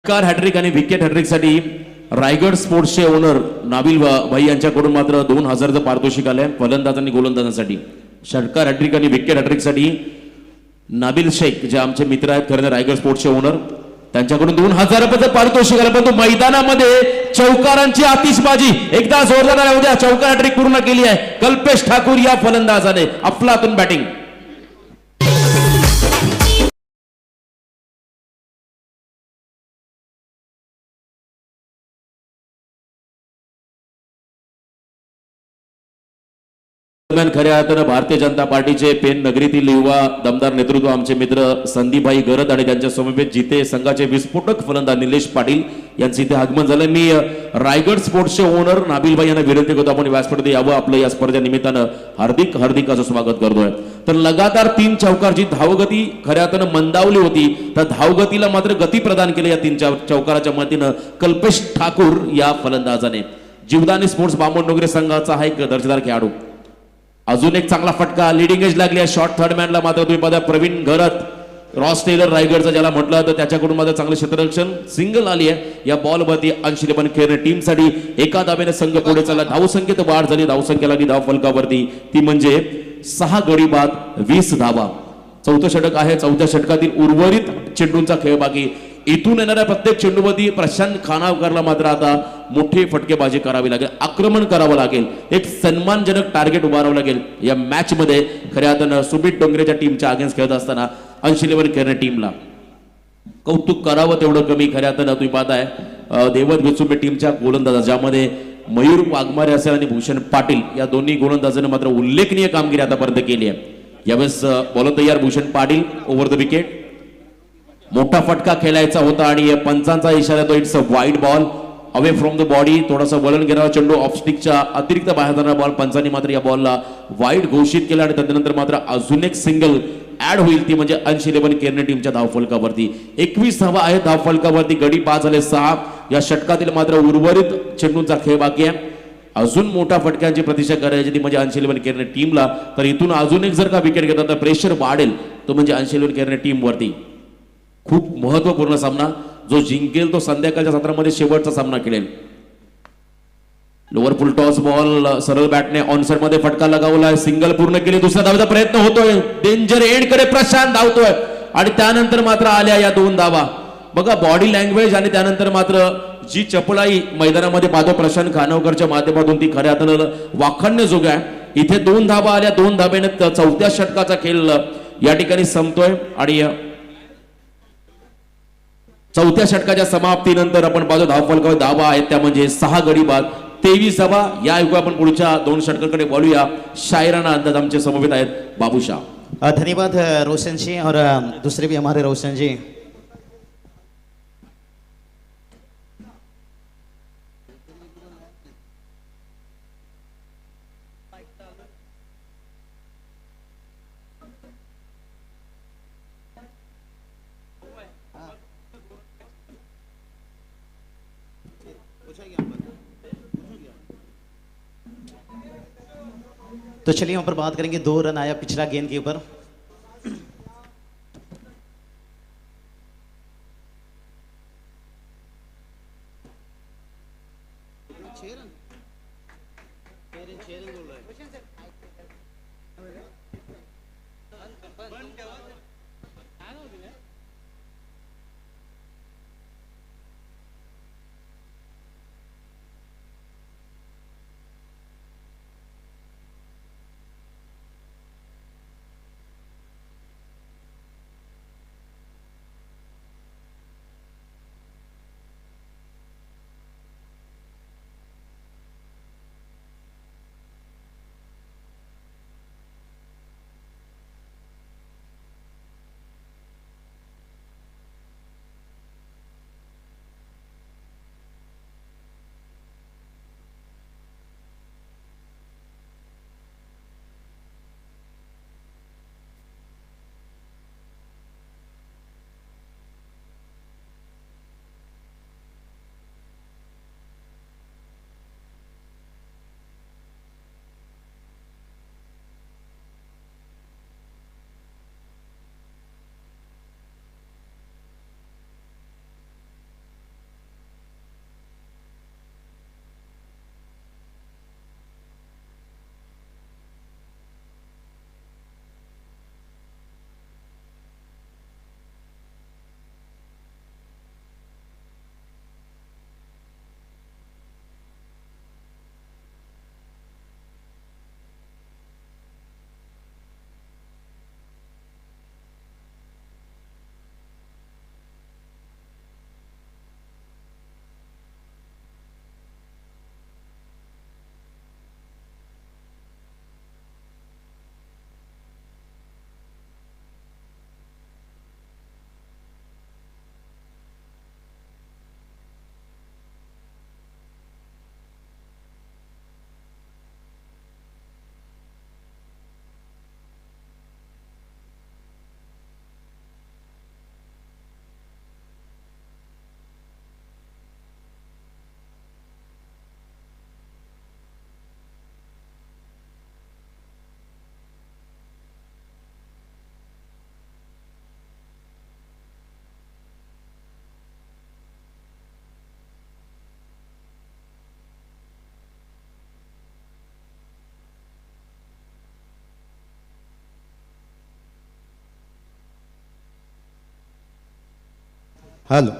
हॅट्रिक आणि विकेट हॅट्रिक साठी रायगड स्पोर्ट्सचे ओनर नाबिल भाई यांच्याकडून मात्र 2000चं पारितोषिक आलंय फलंदाज आणि गोलंदाजांसाठी. षटकार हॅट्रिक आणि विकेट हॅट्रिक साठी नाबिल शेख जे आमचे मित्र आहेत खरं रायगड स्पोर्ट्सचे ओनर त्यांच्याकडून 2000 रुपयाचं पारितोषिक आलं. परंतु मैदानामध्ये चौकारांची आतिषबाजी एकदा जोरदार उद्या चौकार हॅट्रिक पूर्ण केली आहे कल्पेश ठाकूर या फलंदाजाने. अफलातून बॅटिंग. दरम्यान खऱ्या अर्थानं भारतीय जनता पार्टीचे पेन नगरीतील युवा दमदार नेतृत्व आमचे मित्र संदीपभाई गरत आणि त्यांच्या समवेत जिथे संघाचे विस्फोटक फलंदाज निलेश पाटील यांचे इथे आगमन झालं. मी रायगड स्पोर्ट्सचे ओनर नाबिलभाई यांना विनंती करतो आपण व्यासपीठावर यावं. आपलं या स्पर्धे निमित्तानं हार्दिक असं स्वागत करतोय. तर लगातार 3 चौकारची धावगती खऱ्या अर्थानं मंदावली होती तर धावगतीला मात्र गती प्रदान केली या 3 चौकाराच्या मदतीनं कल्पेश ठाकूर या फलंदाजाने. जीवदानी स्पोर्ट्स बामण डोंगरे संघाचा हा एक दर्जेदार खेळाडू. अजून एक चांगला फटका, लिडिंग एज लागली आहे शॉर्ट थर्ड मॅनला, मात्र तुम्ही पाहता प्रवीण घरत, रॉस टेलर रायगडचा ज्याला म्हटलं तर त्याच्याकडून मात्र चांगलं क्षेत्ररक्षण, सिंगल आली आहे या बॉलवरती. अंश इलेव्हन खेळणे टीमसाठी एका धाब्याने संघ पुढे चालला. धावसंख्येत वाढ झाली, धावसंख्या लागली धाव फलकावरती, ती म्हणजे 6 गडी बाद 20 धावा. चौथं षटक आहे, चौथ्या षटकातील उर्वरित चेंडूंचा खेळ बाकी. इथून येणाऱ्या प्रत्येक चेंडूमध्ये प्रशांत खानावकरला मात्र आता मोठी फटकेबाजी करावी लागेल, आक्रमण करावं लागेल, एक सन्मानजनक टार्गेट उभारावं लागेल या मॅच मध्ये. खऱ्या अर्थानं सुमित डोंगरेच्या टीमच्या अगेन्स्ट खेळत असताना अंश इलेव्हन खेळणे टीमला कौतुक करावं तेवढं कमी. खऱ्या अर्थानं तुम्ही पाहताय देवत विचुंबे टीमच्या गोलंदाज, ज्यामध्ये मयूर वाघमारे असेल आणि भूषण पाटील या दोन्ही गोलंदाजांनी मात्र उल्लेखनीय कामगिरी आतापर्यंत केली आहे. यावेळेस बॉलर तयार Bhushan Patil over the wicket. मोठा फटका खेळायचा होता आणि पंचांचा इशारा तो, it's a wide ball away from the body. थोडासा वलन घेणारा चेंडू ऑफ स्टिकच्या अतिरिक्त बाहेर जाणारा बॉल, पंचांनी मात्र या बॉलला वाईड घोषित केला आणि त्यानंतर मात्र अजून एक सिंगल ऍड होईल, ती म्हणजे अंश इलेव्हन केरने टीमच्या धावफलकावरती. 21 धावा आहेत धावफलकावरती, गडी 5 झाले 6. या षटकातील मात्र उर्वरित चेंडूंचा खेळ बाकी आहे. अजून मोठ्या फटक्यांची प्रतीक्षा करायची ती म्हणजे अंश इलेव्हन केरने टीमला. तर इथून अजून एक जर का विकेट घेतला तर प्रेशर वाढेल, तो म्हणजे अंश इलेव्हन केरने टीम वरती. खूप महत्वपूर्ण सामना, जो जिंकेल तो संध्याकाळच्या सत्रामध्ये शेवटचा सामना खेळेल. लोअर फुल टॉस बॉल सरळ बॅटने ऑन साइड मध्ये फटका लगावलाय, सिंगल पूर्ण केली. दुसऱ्या धावेचा प्रयत्न होतोय, डेंजर एंड कडे प्रशांत धावतोय आणि त्यानंतर मात्र आल्या या 2 धावा. बघा बॉडी लँग्वेज आणि त्यानंतर मात्र जी चपळाई मैदानामध्ये पाहतो प्रशांत खानावकरच्या माध्यमातून, ती खऱ्या अर्थानं वाखाणण्याजोग आहे. इथे 2 धावा आल्या, 2 धाब्याने चौथ्या षटकाचा खेळ या ठिकाणी संपतोय आणि चौथ्या षटकाच्या समाप्तीनंतर आपण पाहतो धावफलकावर धावा आहेत त्या म्हणजे 6 गडी बाद 23 धावा. या युगा आपण पुढच्या 2 षटकांकडे बोलूया. शायराना अंदाज आमचे समवेत आहेत बाबूशाह. धन्यवाद रोशन जी और दूसरे भी हमारे रोशन जी. तो चलिए यहाँ पर बात करेंगे, 2 रन आया पिछला गेंद के ऊपर. हेलो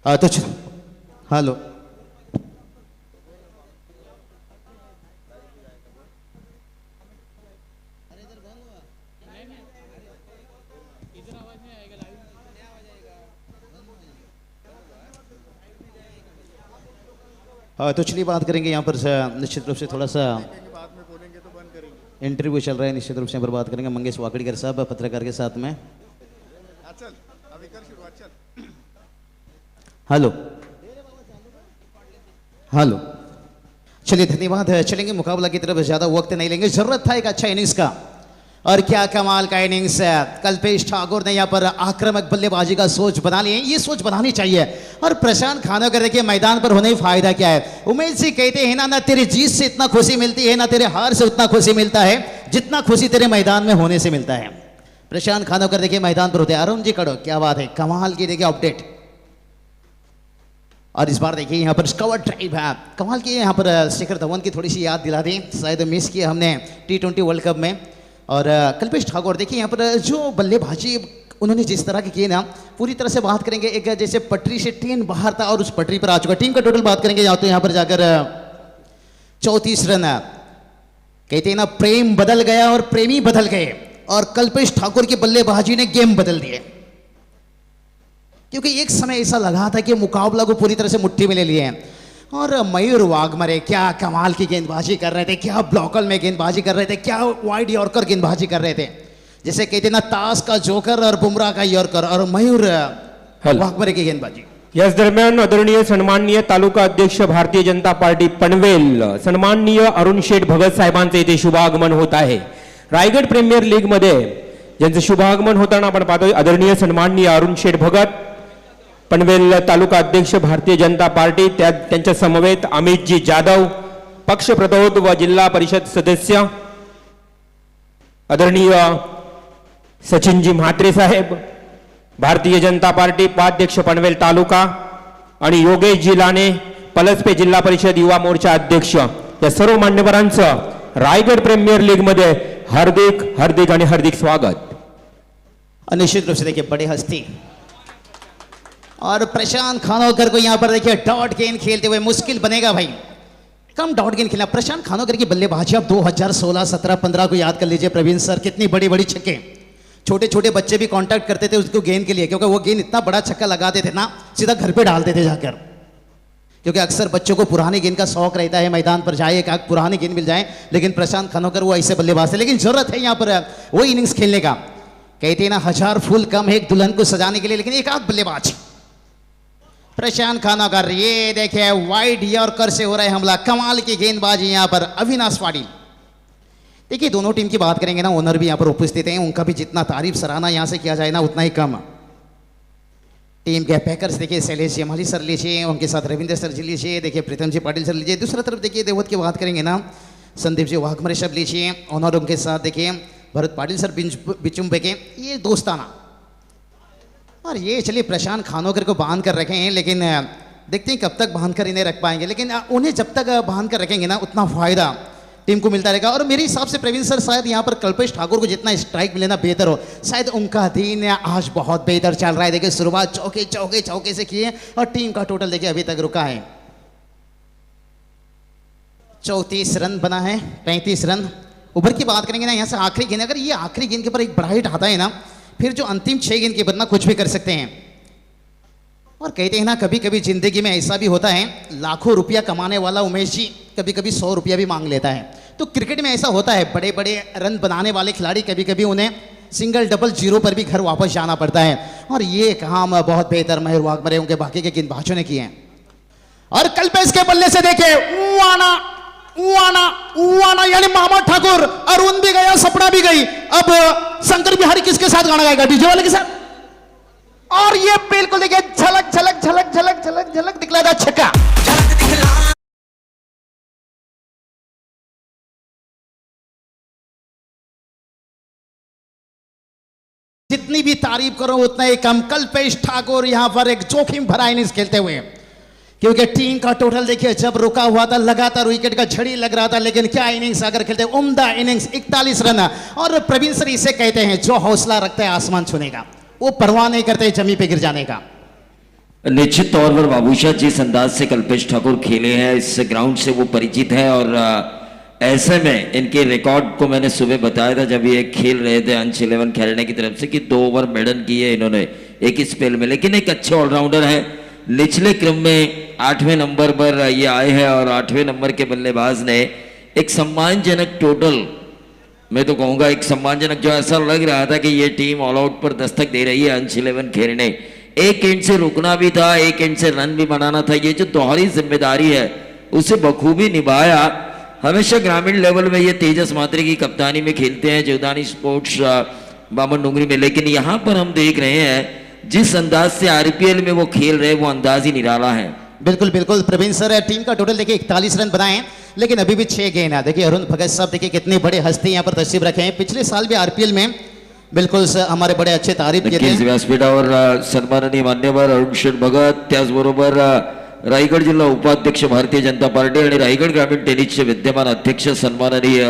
हाँ तो चलो हेलो तो चलिए बात करेंगे यहाँ पर निश्चित रूप से थोड़ा सा इंटरव्यू चल रहा है, निश्चित रूप से यहाँ पर बात करेंगे मंगेश वाकड़ीकर साहब पत्रकार के साथ में। हेलो हेलो चलिए धन्यवाद। चलेंगे मुकाबला की तरफ, ज्यादा वक्त नहीं लेंगे, जरूरत था एक अच्छा इनिंग्स का और क्या कमाल का इनिंग्स है। कल्पेश ठाकुर ने यहाँ पर आक्रामक बल्लेबाजी का सोच बना लिए, ये सोच बनानी चाहिए। और प्रशांत खानोकर देखिए मैदान पर होने ही फायदा क्या है। उमेश जी कहते हैं ना तेरी जीत से इतना खुशी मिलती है ना तेरे हार से उतना खुशी मिलता है जितना खुशी तेरे मैदान में होने से मिलता है। प्रशांत खानोकर देखिए मैदान पर होते हैं। अरुण जी कड़ो क्या बात है, कमाल की देखिए अपडेट। और इस बार देखिए यहाँ पर कवर ड्राइव है, कमाल की यहाँ पर शिखर धवन की थोड़ी सी याद दिला दी, शायद मिस किया हमने T20 वर्ल्ड कप में। और कल्पेश ठाकुर देखिए यहाँ पर जो बल्लेबाजी उन्होंने जिस तरह की की ना, पूरी तरह से बात करेंगे एक जैसे पटरी से ट्रेन बाहर था और उस पटरी पर आ चुका। टीम का टोटल बात करेंगे या तो यहाँ पर जाकर 34 रन। कहते हैं ना प्रेम बदल गया और प्रेमी बदल गए, और कल्पेश ठाकुर की बल्लेबाजी ने गेम बदल दिए। क्योंकि एक समय ऐसा लगा था कि मुकाबला को पूरी तरह से मुट्ठी में ले लिए हैं। और मयूर वाघमरे क्या कमाल की गेंदबाजी कर रहे थे, क्या ब्लॉकल में गेंदबाजी कर रहे थे, क्या वाइड यॉर्कर गेंदबाजी कर रहे थे। जैसे कहते ना ताश का जोकर और बुमराह का यॉर्कर, और मयूर वाघमरे की गेंदबाजी। याच दरम्यान आदरणीय सन्माननीय तालुका अध्यक्ष भारतीय जनता पार्टी पनवेल सन्माननीय अरुण शेठ भगत साहेबांचे इथे शुभागमन होत आहे। रायगड प्रीमियर लीग मध्ये ज्यांचं शुभागमन होताना आपण पाहतोय आदरणीय सन्माननीय अरुण शेठ भगत पनवेल तालुका अध्यक्ष भारतीय जनता पार्टी, त्यांच्या समवेत अमितजी जाधव पक्ष प्रतोद व जिल्हा परिषद सदस्य आदरणीय सचिनजी म्हात्रे साहेब भारतीय जनता पार्टी उपाध्यक्ष पनवेल तालुका आणि योगेशजी लाने पलसपे जिल्हा परिषद युवा मोर्चा अध्यक्ष, या सर्व मान्यवरांचं रायगड प्रीमियर लीग मध्ये हार्दिक हार्दिक आणि हार्दिक स्वागत। निश्चित रूप से देखिए बड़े हस्ती और प्रशांत खानोकर को यहाँ पर देखिए डॉट गेंद खेलते हुए मुश्किल बनेगा भाई, कम डॉट गेंद खेलना। प्रशांत खानोकर की बल्लेबाजी आप 2016, 17, 15 को याद कर लीजिए प्रवीण सर, कितनी बड़ी बड़ी छक्के, छोटे छोटे बच्चे भी कांटेक्ट करते थे उसको गेंद के लिए, क्योंकि वो गेंद इतना बड़ा छक्का लगाते थे ना सीधा घर पे डालते थे जाकर। क्योंकि अक्सर बच्चों को पुरानी गेंद का शौक रहता है, मैदान पर जाए एक पुरानी गेंद मिल जाए, लेकिन प्रशांत खानोकर वो ऐसे बल्लेबाज है। लेकिन जरूरत है यहाँ पर वो इनिंग्स खेलने का। कहते हैं ना 1000 फूल कम है एक दुल्हन को सजाने के लिए, लेकिन एक आध बल्लेबाज प्रशांत खानोकर। ये देखिए वाइड यॉर्कर से हो रहा है हमला, कमाल की गेंदबाजी यहाँ पर अविनाश पाटिल। देखिए दोनों टीम की बात करेंगे ना, ओनर भी यहाँ पर उपस्थित हैं, उनका भी जितना तारीफ सराहना यहाँ से किया जाए ना उतना ही कम। टीम के पैकर्स देखिए शैलेश जमाली सर लीजिए, उनके साथ रविंद्र सर जी लीजिए, देखिए प्रीतम जी पाटिल सर लीजिए। दूसरा तरफ देखिए देवत की बात करेंगे ना, संदीप जी वाघमरे सर लीजिए, ओनर उनके साथ देखिए भरत पाटिल सर बिचुम्बे के, ये दोस्ताना। और ये चलिए प्रशांत खानोकर को बांध कर रखे हैं, लेकिन देखते हैं कब तक बांध कर इन्हें रख पाएंगे। लेकिन उन्हें जब तक बांध कर रखेंगे ना उतना फायदा टीम को मिलता रहेगा। और मेरे हिसाब से प्रवीण सर शायद यहाँ पर कल्पेश ठाकुर को जितना स्ट्राइक मिले ना बेहतर हो, शायद उनका दिन आज बहुत बेहतर चल रहा है। देखिए शुरुआत चौके चौके चौके से किए और टीम का टोटल देखिए अभी तक रुका है 34 रन बना है, 35 रन। ओवर की बात करेंगे ना यहाँ से आखिरी गेंद, अगर ये आखिरी गेंद के ऊपर एक ब्राइट आता है ना, फिर जो अंतिम 6 गेंद के बाद ना कुछ भी कर सकते हैं। और कहते हैं ना कभी कभी जिंदगी में ऐसा भी होता है, लाखों रुपया कमाने वाला उमेश जी कभी कभी 100 रुपया भी मांग लेता है। तो क्रिकेट में ऐसा होता है, बड़े बड़े रन बनाने वाले खिलाड़ी कभी कभी उन्हें सिंगल डबल जीरो पर भी घर वापस जाना पड़ता है। और ये काम बहुत बेहतर मयूर वाघमरे उनके बाकी के गेंदबाजों ने किए हैं। और कल्पेश के बल्ले से देखे उवाना उवाना उवाना, यानी मामा ठाकुर, अरुण भी गया सपना भी गई। अब शंकर बिहारी किसके साथ गाना गाएगा? डीजे वाले के साथ। और ये बिल्कुल देखिए झलक झलक झलक झलक झलक झलक दिखला था छक्का। जितनी भी तारीफ करो उतना ही कम। कल्पेश ठाकुर यहां पर एक जोखिम भरा इनिंग्स खेलते हुए, क्योंकि टीम का टोटल देखिए जब रुका हुआ था लगातार विकेट का झड़ी लग रहा था, लेकिन क्या इनिंग्स अगर खेलते, उम्दा इनिंग्स 41 रन। और प्रवीण सर इसे कहते हैं जो हौसला रखते हैं आसमान छूने का, वो परवाह नहीं करते जमीन पे गिर जाने का। निश्चित तौर पर बाबूशाह जिस अंदाज से कल्पेश ठाकुर खेले हैं, इस ग्राउंड से वो परिचित है। और ऐसे में इनके रिकॉर्ड को मैंने सुबह बताया था जब ये खेल रहे थे अंश 11 खेलने की तरफ से कि 2 ओवर मेडन किए इन्होंने एक स्पेल में, लेकिन एक अच्छे ऑलराउंडर है। निचले क्रम में 8वें नंबर पर ये आए हैं और 8वें नंबर के बल्लेबाज ने एक सम्मानजनक टोटल, मैं तो कहूंगा एक सम्मानजनक, जो ऐसा लग रहा था कि ये टीम ऑल आउट पर दस्तक दे रही है अंश 11 खेलने। एक एंड से रुकना भी था, एक एंड से रन भी बनाना था, ये जो दोहरी जिम्मेदारी है उसे बखूबी निभाया। हमेशा ग्रामीण लेवल में ये तेजस मात्री की कप्तानी में खेलते हैं जीवदानी स्पोर्ट्स बामन डुंगरी में, लेकिन यहाँ पर हम देख रहे हैं जिस अंदाज से आरपीएल में वो खेल रहे वो अंदाज ही निराला है। बिल्कुल बिल्कुल प्रवीण सर, टीम का टोटल देखिए 41 रन बनाए हैं, लेकिन अभी भी 6 गेंद है। देखिए अरुण भगत साहब देखिए कितने बड़े हस्ती यहाँ पर तशरीफ रखे हैं, पिछले साल भी आरपीएल में बिल्कुल सर हमारे बड़े अच्छे तारीफ किए थे। व्यासपीठावर सन्माननीय मान्यवर अरुण भगत, त्याचबरोबर रायगड जिल्हा उपाध्यक्ष भारतीय जनता पार्टी आणि रायगड ग्रामीण टेनिसचे विद्यमान अध्यक्ष सन्माननीय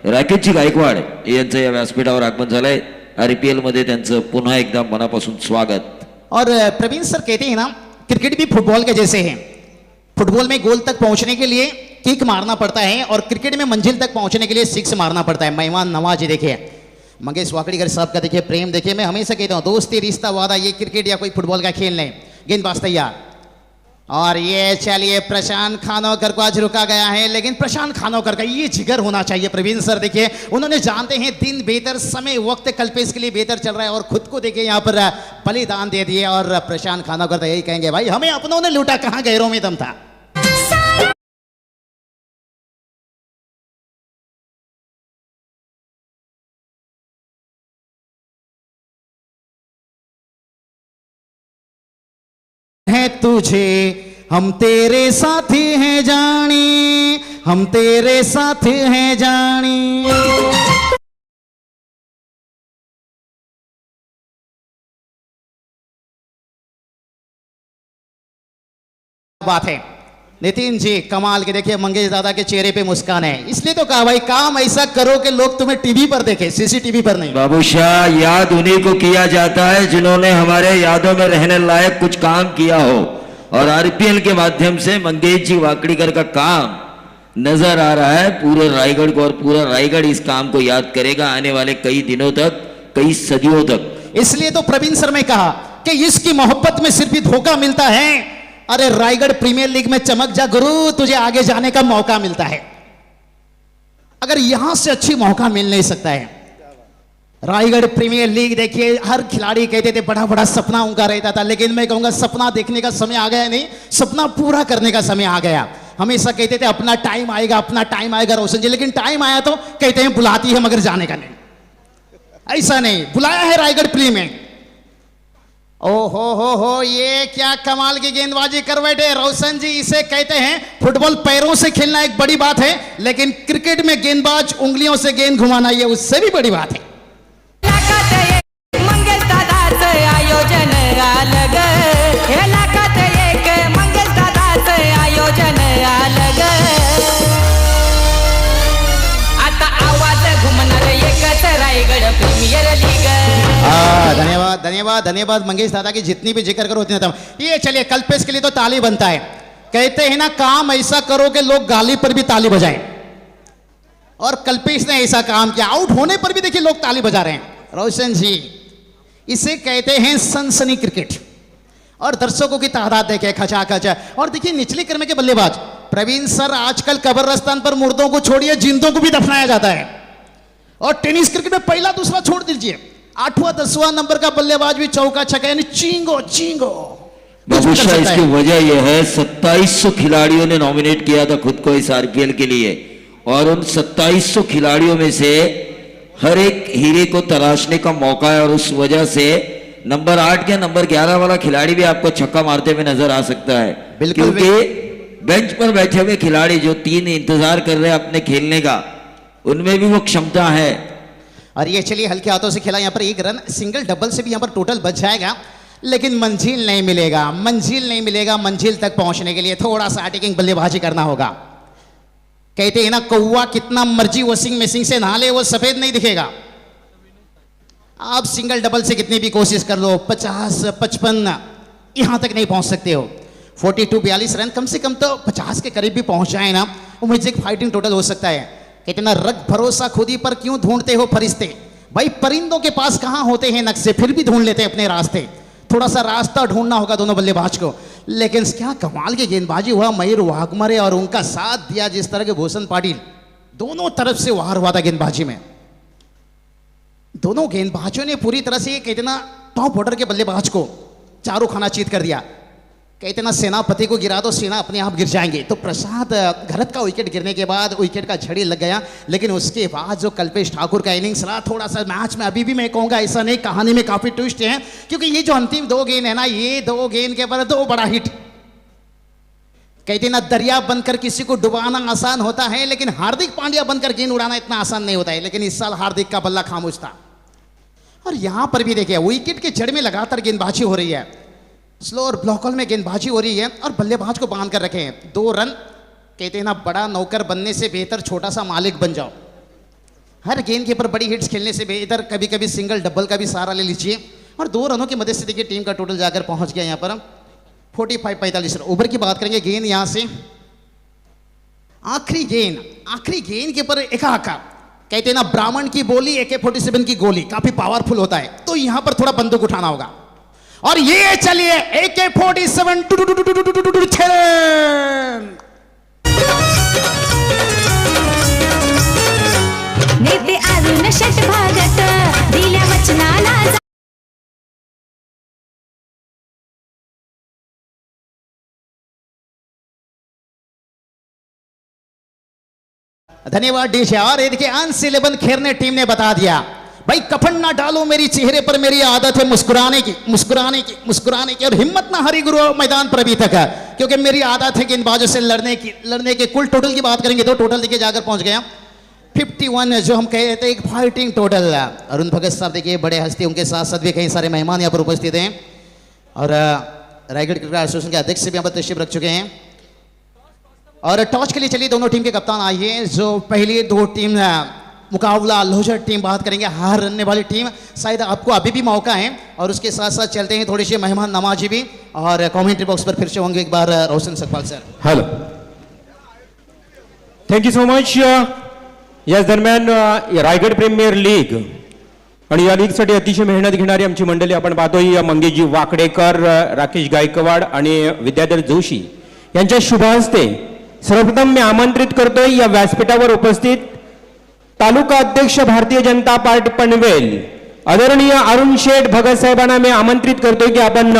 राकेशजी गायकवाड यांचं या व्यासपीठावर आगमन झालंय। आरपीएल मध्ये त्यांचं पुन्हा एकदा मनापासून स्वागत। और प्रवीण सर कहते हैं ना क्रिकेट भी फुटबॉल के जैसे है, फुटबॉल में गोल तक पहुंचने के लिए किक मारना पड़ता है और क्रिकेट में मंजिल तक पहुंचने के लिए 6 मारना पड़ता है। मेहमान नवाजी देखिए मंगेश वाकड़ीकर साहब का देखिए प्रेम देखिए, मैं हमेशा कहता हूँ दोस्ती रिश्ता वादा, ये क्रिकेट या कोई फुटबॉल का खेल नहीं। गेंदबाज तैयार और ये चलिए प्रशांत खानोकर को आज रुका गया है, लेकिन प्रशांत खानोकर का ये जिगर होना चाहिए प्रवीण सर। देखिए उन्होंने जानते हैं दिन बेहतर, समय वक्त कल्पेश के लिए बेहतर चल रहा है और खुद को देखिए यहाँ पर बलिदान दे दिए। और प्रशांत खानोकर तो यही कहेंगे भाई हमें अपनों ने लूटा, कहाँ गैरों में दम था। है तुझे हम तेरे साथी हैं जानी, हम तेरे साथ हैं जानी। बात है नितिन जी कमाल के, देखिए मंगेश दादा के चेहरे पे मुस्कान है, इसलिए तो कहा भाई काम ऐसा करो कि लोग तुम्हें टीवी पर देखें, सीसीटीवी पर नहीं। बाबूशाह याद उन्हीं को किया जाता है जिन्होंने हमारे यादों में रहने लायक कुछ काम किया हो, और आरपीएल के माध्यम से मंगेश जी वाकड़ीकर का काम नजर आ रहा है पूरे रायगढ़ को, और पूरा रायगढ़ इस काम को याद करेगा आने वाले कई दिनों तक, कई सदियों तक। इसलिए तो प्रवीण सर ने कहा कि इसकी मोहब्बत में सिर्फ ही धोखा मिलता है। अरे रायगढ़ प्रीमियर लीग में चमक जा गुरु, तुझे आगे जाने का मौका मिलता है। अगर यहां से अच्छी मौका मिल नहीं सकता है। रायगढ़ प्रीमियर लीग देखिए हर खिलाड़ी कहते थे बड़ा बड़ा सपना उनका रहता था, लेकिन मैं कहूंगा सपना देखने का समय आ गया नहीं, सपना पूरा करने का समय आ गया। हमेशा कहते थे अपना टाइम आएगा, अपना टाइम आएगा रोशन जी, लेकिन टाइम आया तो कहते हैं बुलाती है मगर जाने का नहीं। ऐसा नहीं, बुलाया है रायगढ़ प्रीमियर। ओ हो ये क्या कमाल की गेंदबाजी कर बैठे रोशन जी, इसे कहते हैं फुटबॉल पैरों से खेलना एक बड़ी बात है, लेकिन क्रिकेट में गेंदबाज उंगलियों से गेंद घुमाना ये उससे भी बड़ी बात है। मंगेश दादाचं आयोजन अलग, हे लाखात एक मंगेश दादाचं आयोजन अलग। आता आवाज घुमणार एकच रायगड प्रीमियर लीग। धन्यवाद धन्यवाद धन्यवाद मंगेश दादा की जितनी भी जिक्र करो उतनी कम। ये चलिए कल्पेश के लिए तो ताली बनता है, कहते हैं ना काम ऐसा करो कि लोग गाली पर भी ताली बजाएं, और कल्पेश ने ऐसा काम किया, आउट होने पर भी देखिए लोग ताली बजा रहे हैं। रोशन जी इसे कहते हैं सनसनी क्रिकेट, और दर्शकों की तादाद देखे खचाखच। और देखिए निचले क्रम के बल्लेबाज प्रवीण सर, आजकल कब्रिस्तान पर मुर्दों को छोड़िए जिंदों को भी दफनाया जाता है, और टेनिस क्रिकेट में पहला दूसरा छोड़ दीजिए 8वां 10वां नंबर का बल्लेबाज भी चौका छक्का यानी चींगो चींगो। बाबूशाह इसकी वजह यह है 2700 खिलाड़ियों ने नॉमिनेट किया था खुद को इस आरपीएल के लिए, और उन 2700 खिलाड़ियों में से हर एक हीरे को तराशने का मौका है, और उस वजह से नंबर 8 या नंबर 11 वाला खिलाड़ी भी आपको छक्का मारते हुए नजर आ सकता है, क्योंकि बेंच पर बैठे हुए खिलाड़ी जो 3 इंतजार कर रहे हैं अपने खेलने का, उनमें भी वो क्षमता है। और ये चलिए हल्के हाथों से खेला, यहाँ पर 1 रन सिंगल डबल से भी यहाँ पर टोटल बच जाएगा। लेकिन मंजिल नहीं मिलेगा, मंजिल नहीं मिलेगा। मंजिल तक पहुंचने के लिए थोड़ा सा अटैकिंग बल्लेबाजी करना होगा। कहते हैं ना, कौवा कितना मर्जी वॉशिंग मशीन से नहा ले वो सफेद नहीं दिखेगा। आप सिंगल डबल से कितनी भी कोशिश कर लो, 50 55 यहां तक नहीं पहुंच सकते हो। 42 रन कम से कम तो 50 के करीब भी पहुंच जाए ना, उम्मीद एक फाइटिंग टोटल हो सकता है। कहते ना, रख भरोसा खुद ही पर क्यों ढूंढते हो फरिश्ते। भाई परिंदों के पास कहां होते हैं नक्शे, फिर भी ढूंढ लेते हैं अपने रास्ते। थोड़ा सा रास्ता ढूंढना होगा दोनों बल्लेबाज को। लेकिन क्या कमाल की गेंदबाजी हुआ मयूर वाघमारे, और उनका साथ दिया जिस तरह के भूषण पाटिल, दोनों तरफ से वार हुआ था गेंदबाजी में। दोनों गेंदबाजों ने पूरी तरह से कहते ना टॉप ऑर्डर के बल्लेबाज को चारों खाना चीत कर दिया। कहते ना, सेनापति को गिरा दो सेना अपने आप गिर जाएंगे। तो प्रसाद घरत का विकेट गिरने के बाद विकेट का झड़ी लग गया, लेकिन उसके बाद जो कल्पेश ठाकुर का इनिंग्स रहा, थोड़ा सा मैच में अभी भी मैं कहूंगा ऐसा नहीं, कहानी में काफी ट्विस्ट है। क्योंकि ये जो अंतिम 2 गेंद है ना, ये 2 गेंद के बाद 2 बड़ा हिट। कहते ना, दरिया बनकर किसी को डुबाना आसान होता है, लेकिन हार्दिक पांड्या बनकर गेंद उड़ाना इतना आसान नहीं होता है। लेकिन इस साल हार्दिक का बल्ला खामोश था। और यहां पर भी देखिए, विकेट के जड़ में लगातार गेंदबाजी हो रही है, स्लो और ब्लॉक में गेंदबाजी हो रही है, और बल्लेबाज को बांध कर रखे हैं। 2 रन। कहते हैं ना, बड़ा नौकर बनने से बेहतर छोटा सा मालिक बन जाओ। हर गेंद के ऊपर बड़ी हिट्स खेलने से बेहतर कभी कभी सिंगल डबल का भी सहारा ले लीजिए। और 2 रनों की मदद से देखिए टीम का टोटल जाकर पहुंच गया यहाँ पर 45-45 रन। ओवर की बात करेंगे, गेंद यहां से आखिरी गेंद के ऊपर एकाका। कहते हैं ना, ब्राह्मण की बोली AK-47 की गोली काफी पावरफुल होता है, तो यहां पर थोड़ा बंदूक उठाना होगा। और ये चलिए AK-47 नेते अरुण षटभागत दिल्या वचनाला धन्यवाद डीजे। और ये देखिए, अंश 11 खेरने टीम ने बता दिया, भाई कफन ना डालो मेरी चेहरे पर, मेरी आदत है मुस्कुराने की, और हिम्मत ना हरी गुरु मैदान पर अभी तक है, क्योंकि मेरी आदत है गेंदबाजों से लड़ने की। कुल टोटल की बात करेंगे तो टोटल देखिए जाकर पहुंच गया 51, जो हम कह रहे थे एक फाइटिंग टोटल। अरुण भगत साहब देखिए बड़े हस्ती, उनके साथ साथ भी कई सारे मेहमान यहाँ पर उपस्थित हैं, और रायगढ़ क्रिकेट एसोसिएशन के अध्यक्ष भी यहाँ पर तशरीफ रख चुके हैं। और टॉस के लिए चलिए दोनों टीम के कप्तान आइए। जो पहली 2 टीम मुकाबला लोजर टीम बात करेंगे, हार रनने वाली टीम, शायद आपको अभी भी मौका है। और उसके साथ साथ चलते हैं थोड़ी सी मेहमान नवाजी भी, और कमेंट्री बॉक्स पर फिर से होंगे एक बार Roshan Sakpal sir. Hello, thank you so much. याच दरम्यान रायगड प्रीमियर लीग आणि या लीगसाठी अतिशय मेहनत घेणारी आमची मंडळी आपण पाहतोय, मंगेशजी वाकडेकर, राकेश गायकवाड आणि विद्याधर जोशी यांच्या शुभ हस्ते सर्वप्रथम मी आमंत्रित करतोय या व्यासपीठावर उपस्थित तालुका अध्यक्ष भारतीय जनता पार्टी पनवेल आदरणीय अरुण शेठ भगत साहेबांना मी आमंत्रित करतोय की आपण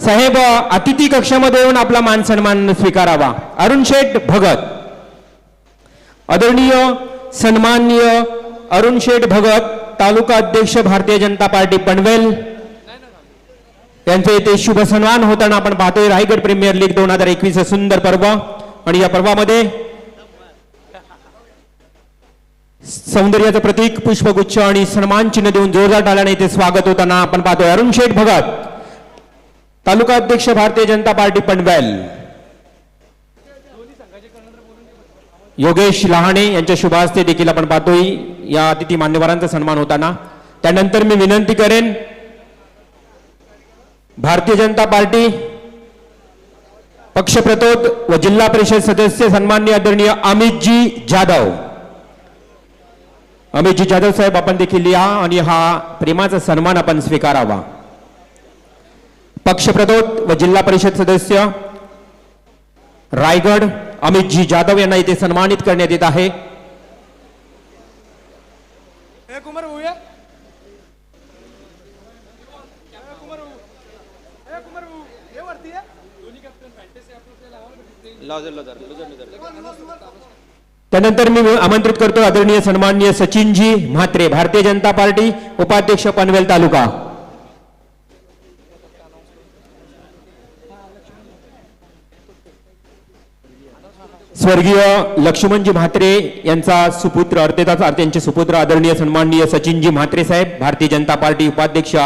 साहेब अतिथी कक्षामध्ये येऊन आपला मान सन्मान स्वीकारावा। अरुण शेठ भगत, आदरणीय सन्माननीय अरुण शेठ भगत तालुका अध्यक्ष भारतीय जनता पार्टी पनवेल यांचे इथे शुभ सन्मान होताना आपण पाहतोय। रायगड प्रीमियर लीग 2021 सुंदर पर्व, आणि या पर्वामध्ये सौंदर्याचं प्रतीक पुष्पगुच्छ आणि सन्मान चिन्ह देऊन जोरदार टाळ्याने इथे स्वागत होताना आपण पाहतोय। अरुण शेठ भगत तालुका अध्यक्ष भारतीय जनता पार्टी पनवेल, योगेश लहाणे यांच्या शुभ हस्ते देखील आपण पाहतोय या अतिथी मान्यवरांचा सन्मान होताना। त्यानंतर मी विनंती करेन भारतीय जनता पार्टी पक्षप्रतोद व जिल्हा परिषद सदस्य सन्माननीय आदरणीय अमितजी जाधव साहेब आपण देखील या आणि हा प्रेमाचा सन्मान आपण स्वीकारावा। पक्षप्रतोद व जिल्हा परिषद सदस्य रायगड अमितजी जाधव यांना इथे सन्मानित करण्यात येत आहे। त्यानंतर मी आमंत्रित करतो आदरणीय सन्माननीय सचिनजी म्हात्रे भारतीय जनता पार्टी उपाध्यक्ष पनवेल तालुका। स्वर्गीय लक्ष्मणजी म्हात्रे यांचा सुपुत्र त्यांचे सुपुत्र आदरणीय सन्माननीय सचिनजी म्हात्रे साहेब भारतीय जनता पार्टी उपाध्यक्ष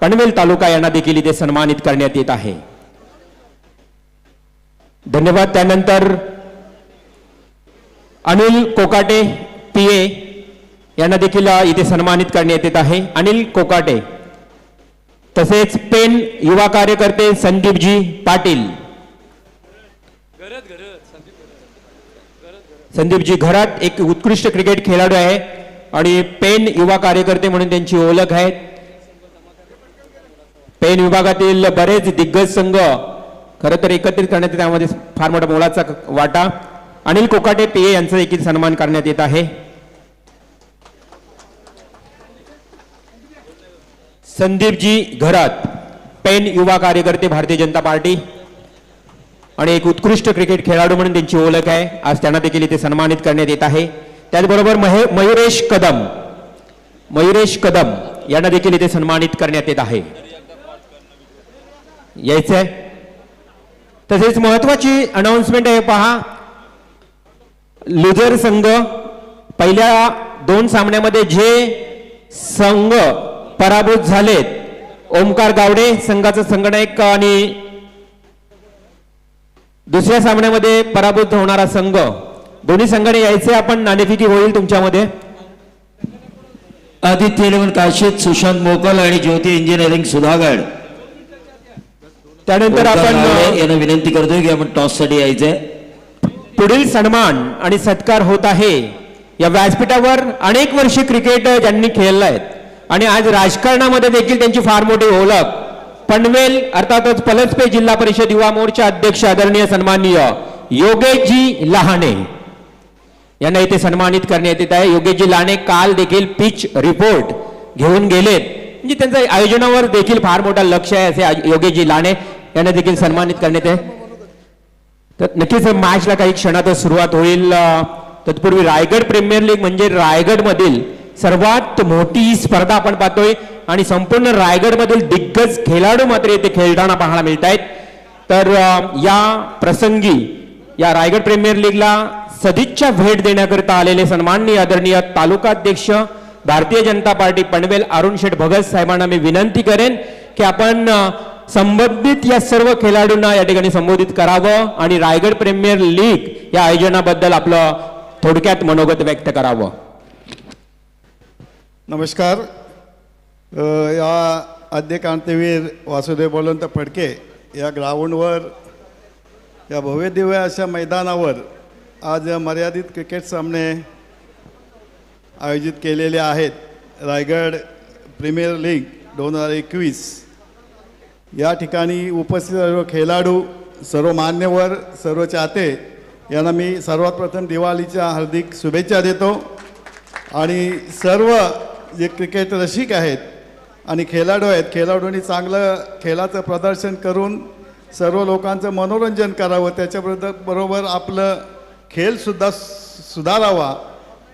पनवेल तालुका यांना देखील इथे सन्मानित करण्यात येत आहे. धन्यवाद. त्यानंतर अनिल कोकाटे PA यांना देखील इथे सन्मानित करण्यात येत आहे. अनिल कोकाटे. तसेच पेन युवा कार्यकर्ते संदीपजी पाटील. संदीपजी घरात एक उत्कृष्ट क्रिकेट खेळाडू आहे आणि पेन युवा कार्यकर्ते म्हणून त्यांची ओळख आहे. पेन विभागातील बरेच दिग्गज संघ खरं तर एकत्रित करण्यात येते, त्यामध्ये फार मोठा मोलाचा वाटा. अनिल कोकाटे PA यांचा देखील सन्मान करण्यात येत आहे. संदीपजी घरात पेन युवा कार्यकर्ते भारतीय जनता पार्टी आणि एक उत्कृष्ट क्रिकेट खेळाडू म्हणून त्यांची ओळख आहे. आज त्यांना देखील इथे सन्मानित करण्यात येत आहे. त्याचबरोबर मयुरेश कदम यांना देखील इथे सन्मानित करण्यात येत आहे. यायचंय. तसेच महत्वाची अनाउन्समेंट आहे पहा. लुझर संघ पहिल्या 2 सामन्यामध्ये जे संघ पराभूत झालेत, ओमकार गावडे संघाचा संघनायक आणि दुसऱ्या सामन्यामध्ये पराभूत होणारा संघ, दोन्ही संघाने यायचे. आपण नाणेफेकी होईल तुमच्यामध्ये. आदित्य इलेवन काशीद, सुशांत मोकल आणि ज्योती इंजिनिअरिंग सुधागड. त्यानंतर आपण यांना विनंती करतोय की आपण टॉस साठी यायचंय. पुढील सन्मान आणि सत्कार होत आहे. या व्यासपीठावर अनेक वर्षे क्रिकेट ज्यांनी खेळलं आहेत आणि आज राजकारणामध्ये देखील त्यांची फार मोठी ओळख. पनवेल अर्थातच पलसपे जिल्हा परिषद युवा मोर्चा अध्यक्ष आदरणीय सन्माननीय योगेशजी लहाने यांना इथे सन्मानित करण्यात येत आहे. योगेशजी लहाने काल देखील पिच रिपोर्ट घेऊन गेलेत, म्हणजे त्यांच्या आयोजनावर देखील फार मोठा लक्ष आहे. असे योगेशजी लहाने यांना देखील सन्मानित करण्यात आहे. तर नक्कीच मॅचला काही क्षणातच सुरुवात होईल. तत्पूर्वी रायगड प्रीमियर लीग म्हणजे रायगडमधील सर्वात मोठी स्पर्धा आपण पाहतोय आणि संपूर्ण रायगडमधील दिग्गज खेळाडू मात्र इथे खेळताना पाहायला मिळत आहेत. तर या प्रसंगी या रायगड प्रीमियर लीगला सदिच्छा भेट देण्याकरिता आलेले सन्माननीय आदरणीय तालुकाध्यक्ष भारतीय जनता पार्टी पनवेल अरुण शेठ भगत साहेबांना मी विनंती करेन की आपण संबंधित या सर्व खेळाडूंना या ठिकाणी संबोधित करावं आणि रायगड प्रीमियर लीग या आयोजनाबद्दल आपलं थोडक्यात मनोगत व्यक्त करावं. नमस्कार. या आद्य क्रांतीवीर वासुदेव बळवंत फडके या ग्राउंडवर, या भव्यदिव्य अशा मैदानावर आज मर्यादित क्रिकेट सामने आयोजित केलेले आहेत. रायगड प्रीमियर लीग 2021 या ठिकाणी उपस्थित सर्व खेळाडू, सर्व मान्यवर, सर्व चाहते यांना मी सर्वात प्रथम दिवाळीच्या हार्दिक शुभेच्छा देतो. आणि सर्व जे क्रिकेट रसिक आहेत आणि खेळाडू आहेत, खेळाडूंनी चांगलं खेळाचं प्रदर्शन करून सर्व लोकांचं मनोरंजन करावं, त्याच्याबरोबर आपलं खेळसुद्धा सुधारावा.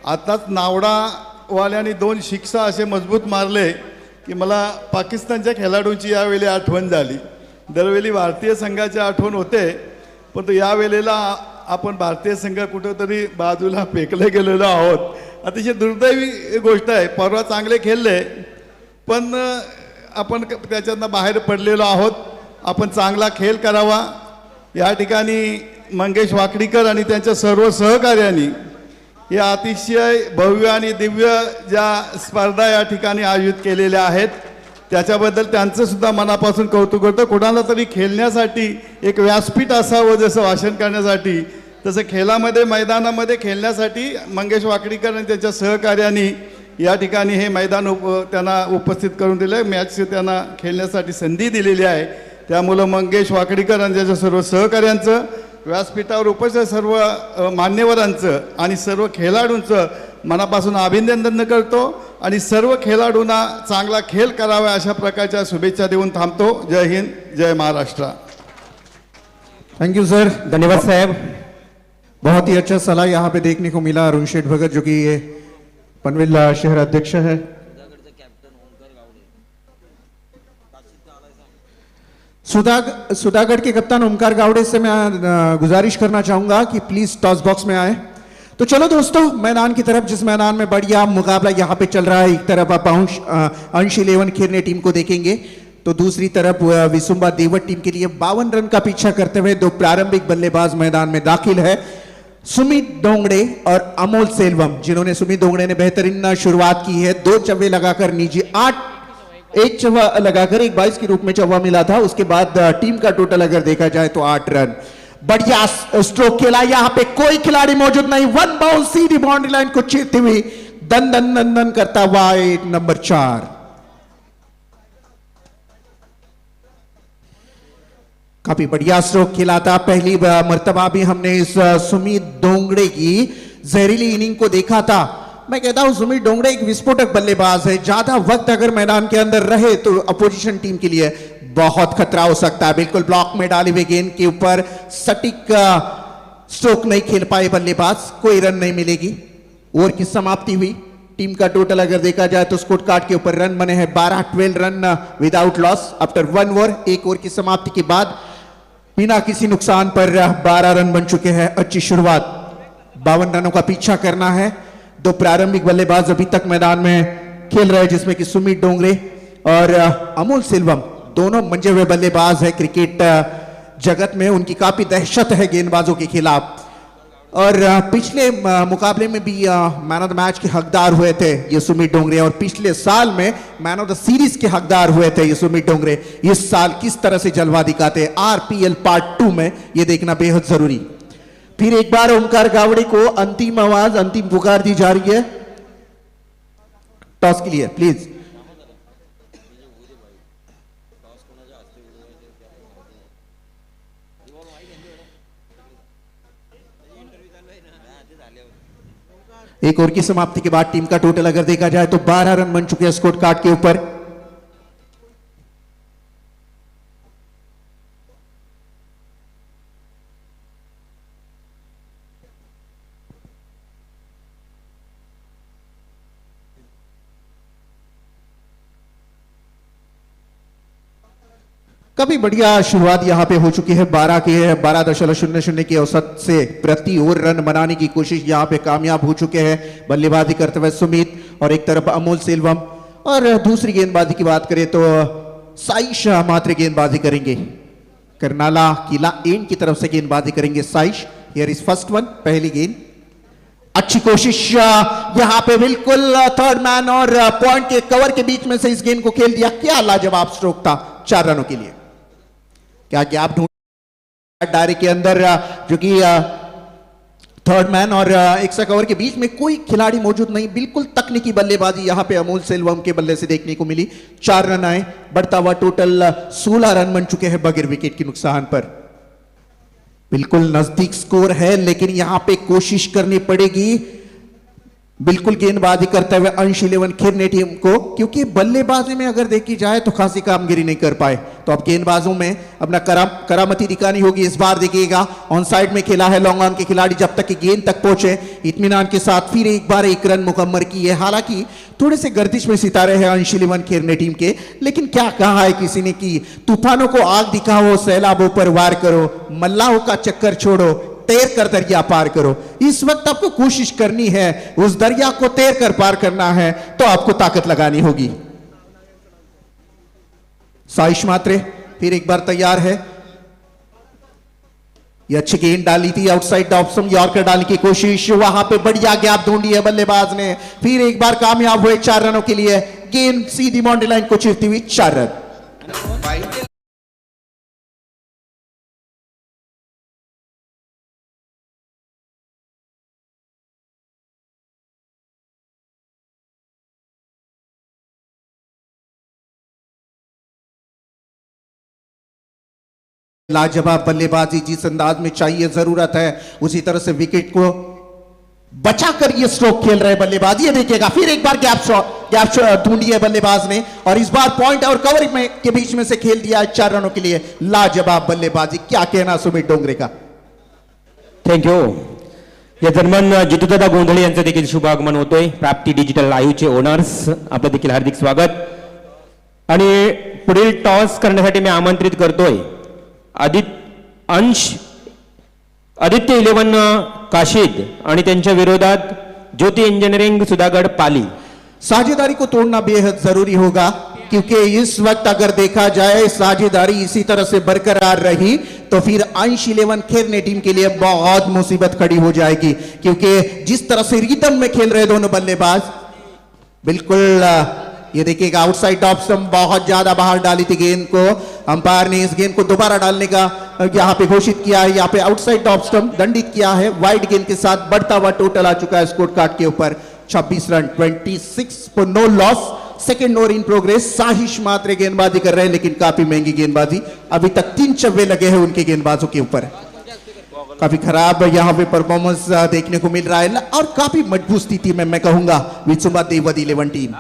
आताच नावडावाल्याने 2 शिक्सा असे मजबूत मारले की मला पाकिस्तानच्या खेळाडूंची यावेळी आठवण झाली. दरवेळी भारतीय संघाची आठवण होते, परंतु यावेळेला आपण भारतीय संघ कुठंतरी बाजूला फेकले गेलेलो आहोत. अतिशय दुर्दैवी गोष्ट आहे. परवा चांगले खेळले पण आपण त्याच्यातनं बाहेर पडलेलो आहोत. आपण चांगला खेळ करावा. या ठिकाणी मंगेश वाकडीकर आणि त्यांच्या सर्व सहकार्यांनी या अतिशय भव्य आणि दिव्य ज्या स्पर्धा या ठिकाणी आयोजित केलेल्या आहेत त्याच्याबद्दल त्यांचं सुद्धा मनापासून कौतुक करतो. कोणाला तरी खेळण्यासाठी एक व्यासपीठ असावं, जसं भाषण करण्यासाठी, तसं खेळामध्ये मैदानामध्ये खेळण्यासाठी मंगेश वाकडीकर आणि त्यांच्या सहकार्यांनी या ठिकाणी हे मैदान त्यांना उपस्थित करून दिलं आहे. मॅच त्यांना खेळण्यासाठी संधी दिलेली आहे. त्यामुळं मंगेश वाकडीकर आणि त्याच्या सर्व सहकार्यांचं, व्यासपीठावर उपस्थित सर्व मान्यवरांचं आणि सर्व खेळाडूंचं मनापासून अभिनंदन करतो आणि सर्व खेळाडूंना चांगला खेळ करावा अशा प्रकारच्या शुभेच्छा देऊन थांबतो. जय हिंद, जय महाराष्ट्र. Thank you sir. धन्यवाद साहेब. बहुत ही अच्छा सलाह यहाँ पे देखने को मिला. अरुण शेठ भगत जो कि ये पनवेल शहर अध्यक्ष है. सुधागढ़ के कप्तान ओमकार गावड़े से मैं गुजारिश करना चाहूंगा कि प्लीज टॉस बॉक्स में आए. तो चलो दोस्तों मैदान की तरफ, जिस मैदान में बढ़िया मुकाबला यहाँ पे चल रहा है, एक तरफ आप अंश 11 खेरने टीम को देखेंगे तो दूसरी तरफ विसुंबा देवट टीम के लिए 52 रन का पीछा करते हुए दो प्रारंभिक बल्लेबाज मैदान में दाखिल है, सुमित डोंगड़े और अमोल सेल्वम, जिन्होंने सुमित डोंगड़े ने बेहतरीन शुरुआत की है, 2 चौवे लगाकर निजी 1 चौवा लगाकर 1-22 के रूप में चौवा मिला था। उसके बाद टीम का टोटल अगर देखा जाए तो 8 रन। बढ़िया स्ट्रोक खेला, यहां पे कोई खिलाड़ी मौजूद नहीं, 1 बाउंस सीधी बाउंड्री लाइन को चीरते हुए दन दन दन दन करता वाइड नंबर 4। काफी बढ़िया स्ट्रोक खेला था। पहली मर्तबा भी हमने इस सुमित डोंगड़े की जहरीली इनिंग को देखा था। मैं कहता हूं सुमित डोंगड़े एक विस्फोटक बल्लेबाज है, ज्यादा वक्त अगर मैदान के अंदर रहे तो अपोजिशन टीम के लिए बहुत खतरा हो सकता है। बिल्कुल ब्लॉक में डाली हुई गेंद के ऊपर सटीक स्ट्रोक नहीं खेल पाए बल्लेबाज, कोई रन नहीं मिलेगी। ओवर की समाप्ति हुई, टीम का टोटल अगर देखा जाए तो स्कोर कार्ड के ऊपर रन बने हैं 12 run without loss after 1 over. एक ओवर की समाप्ति के बाद बिना किसी नुकसान पर 12 रन बन चुके हैं। अच्छी शुरुआत, 52 रनों का पीछा करना है। 2 प्रारंभिक बल्लेबाज अभी तक मैदान में खेल रहे हैं, जिसमें कि सुमित डोंगरे और अमोल सेल्वम दोनों मंजे हुए बल्लेबाज है। क्रिकेट जगत में उनकी काफी दहशत है गेंदबाजों के खिलाफ, और पिछले मुकाबले में भी मैन ऑफ द मैच के हकदार हुए थे ये सुमित डोंगरे, और पिछले साल में मैन ऑफ द सीरीज के हकदार हुए थे ये सुमित डोंगरे। इस साल किस तरह से जलवा दिखाते हैं आरपीएल पार्ट 2 में, ये देखना बेहद जरूरी। फिर एक बार ओमकार गावड़े को अंतिम आवाज, अंतिम पुकार दी जा रही है टॉस के लिए, प्लीज। एक ओवर की समाप्ति के बाद टीम का टोटल अगर देखा जाए तो 12 रन बन चुके हैं स्कोर कार्ड के ऊपर। काफी बढ़िया शुरुआत यहां पे हो चुकी है। 12.00 के औसत से प्रति ओवर रन बनाने की कोशिश यहां पे कामयाब हो चुके हैं बल्लेबाजी करते हुए सुमित, और एक तरफ अमोल सेल्वम, और दूसरी गेंदबाजी की बात करें तो साइश मात्र गेंदबाजी करेंगे। करनाला किला एंड की तरफ से गेंदबाजी करेंगे Saish. Here is first one, पहली गेंद। अच्छी कोशिश यहां पे, बिल्कुल थर्ड मैन और पॉइंट के कवर के बीच में से इस गेंद को खेल दिया। क्या लाजवाब स्ट्रोक था 4 रनों के लिए। क्या गैप ढूंढ डायरे के अंदर, जो कि थर्ड मैन और एक कवर के बीच में कोई खिलाड़ी मौजूद नहीं। बिल्कुल तकनीकी बल्लेबाजी यहां पे अमोल सेल्वम के बल्ले से देखने को मिली। 4 रन आए, बढ़ता हुआ टोटल 16 रन बन चुके हैं बगैर विकेट के नुकसान पर। बिल्कुल नजदीक स्कोर है, लेकिन यहां पे कोशिश करनी पड़ेगी बिल्कुल गेंदबाजी करते हुए अंश 11 खेरने टीम को, क्योंकि बल्लेबाजी में अगर देखी जाए तो खासी कामगिरी नहीं कर पाए। तो अब गेंदबाजों में अपना करामती दिखानी होगी। इस बार देखिएगा ऑन साइड में खेला है लॉन्ग ऑन के खिलाड़ी, जब तक कि गेंद तक पहुंचे इत्मीनान के साथ फिर एक बार 1 रन मुकम्मल की है। हालांकि थोड़े से गर्दिश में सितारे हैं अंश 11 खेरने टीम के, लेकिन क्या कहा है किसी ने कि तूफानों को आग दिखाओ, सैलाबों पर वार करो, मल्लाहों का चक्कर छोड़ो, तैर कर दरिया पार करो। इस वक्त आपको कोशिश करनी है, उस दरिया को तैर कर पार करना है, तो आपको ताकत लगानी होगी। साइश मात्रे फिर एक बार तैयार है। ये अच्छी गेंद डाली थी आउटसाइड ऑप्शन, यॉर्कर डालने की कोशिश, वहां पे बढ़िया गैप ढूंढी है बल्लेबाज ने, फिर एक बार कामयाब हुए 4 रनों के लिए। गेंद सीधी बाउंड्री लाइन को चीरती हुई 4 रन। लाजवाब बल्लेबाजी जिस अंदाज में चाहिए, जरूरत है उसी तरह से विकेट को बचाकर ये स्ट्रोक खेल रहे बल्लेबाज। ये देखिएगा फिर एक बार गैप ढूंढी है बल्लेबाज ने, और इस बार पॉइंट और कवर में के बीच में से खेल दिया 4 रनों के लिए। लाजवाब बल्लेबाजी, क्या कहना सुमित डोंगरे का। थँक्यू। या दरम्यान जितूदादा गोंधळे यांचं देखील शुभ आगमन होतोय। प्राप्ती डिजिटल लाईव्हचे ओनर्स, आपलं देखील हार्दिक स्वागत। आणि पुढील टॉस करण्यासाठी मी आमंत्रित करतोय आदित्य 11 काशीद आणि त्यांच्या विरोधात ज्योति इंजीनियरिंग सुधागढ़ पाली। साझेदारी को तोड़ना बेहद जरूरी होगा, क्योंकि इस वक्त अगर देखा जाए साझेदारी इसी तरह से बरकरार रही तो फिर अंश 11 खेलने टीम के लिए बहुत मुसीबत खड़ी हो जाएगी, क्योंकि जिस तरह से रिदम में खेल रहे दोनों बल्लेबाज, बिल्कुल ये देखिएगा आउटसाइड ऑफ स्टंप बहुत ज्यादा बाहर डाली थी गेंद को। अंपायर ने इस गेंद को दोबारा डालने का यहाँ पे घोषित किया है, यहाँ पे आउटसाइड ऑफ स्टंप दंडित किया है। वाइड गेंद के साथ बढ़ता हुआ टोटल आ चुका है स्कोर कार्ड के ऊपर 26 रन, 26 पर no loss. Second over in progress. साहिश मात्र गेंदबाजी कर रहे हैं, लेकिन काफी महंगी गेंदबाजी। अभी तक 3 चव्वे लगे हैं उनके गेंदबाजों के ऊपर। काफी खराब यहाँ पे परफॉर्मेंस देखने को मिल रहा है और काफी मजबूत स्थिति में मैं कहूंगा वित्सुंबा देवद 11 टीम।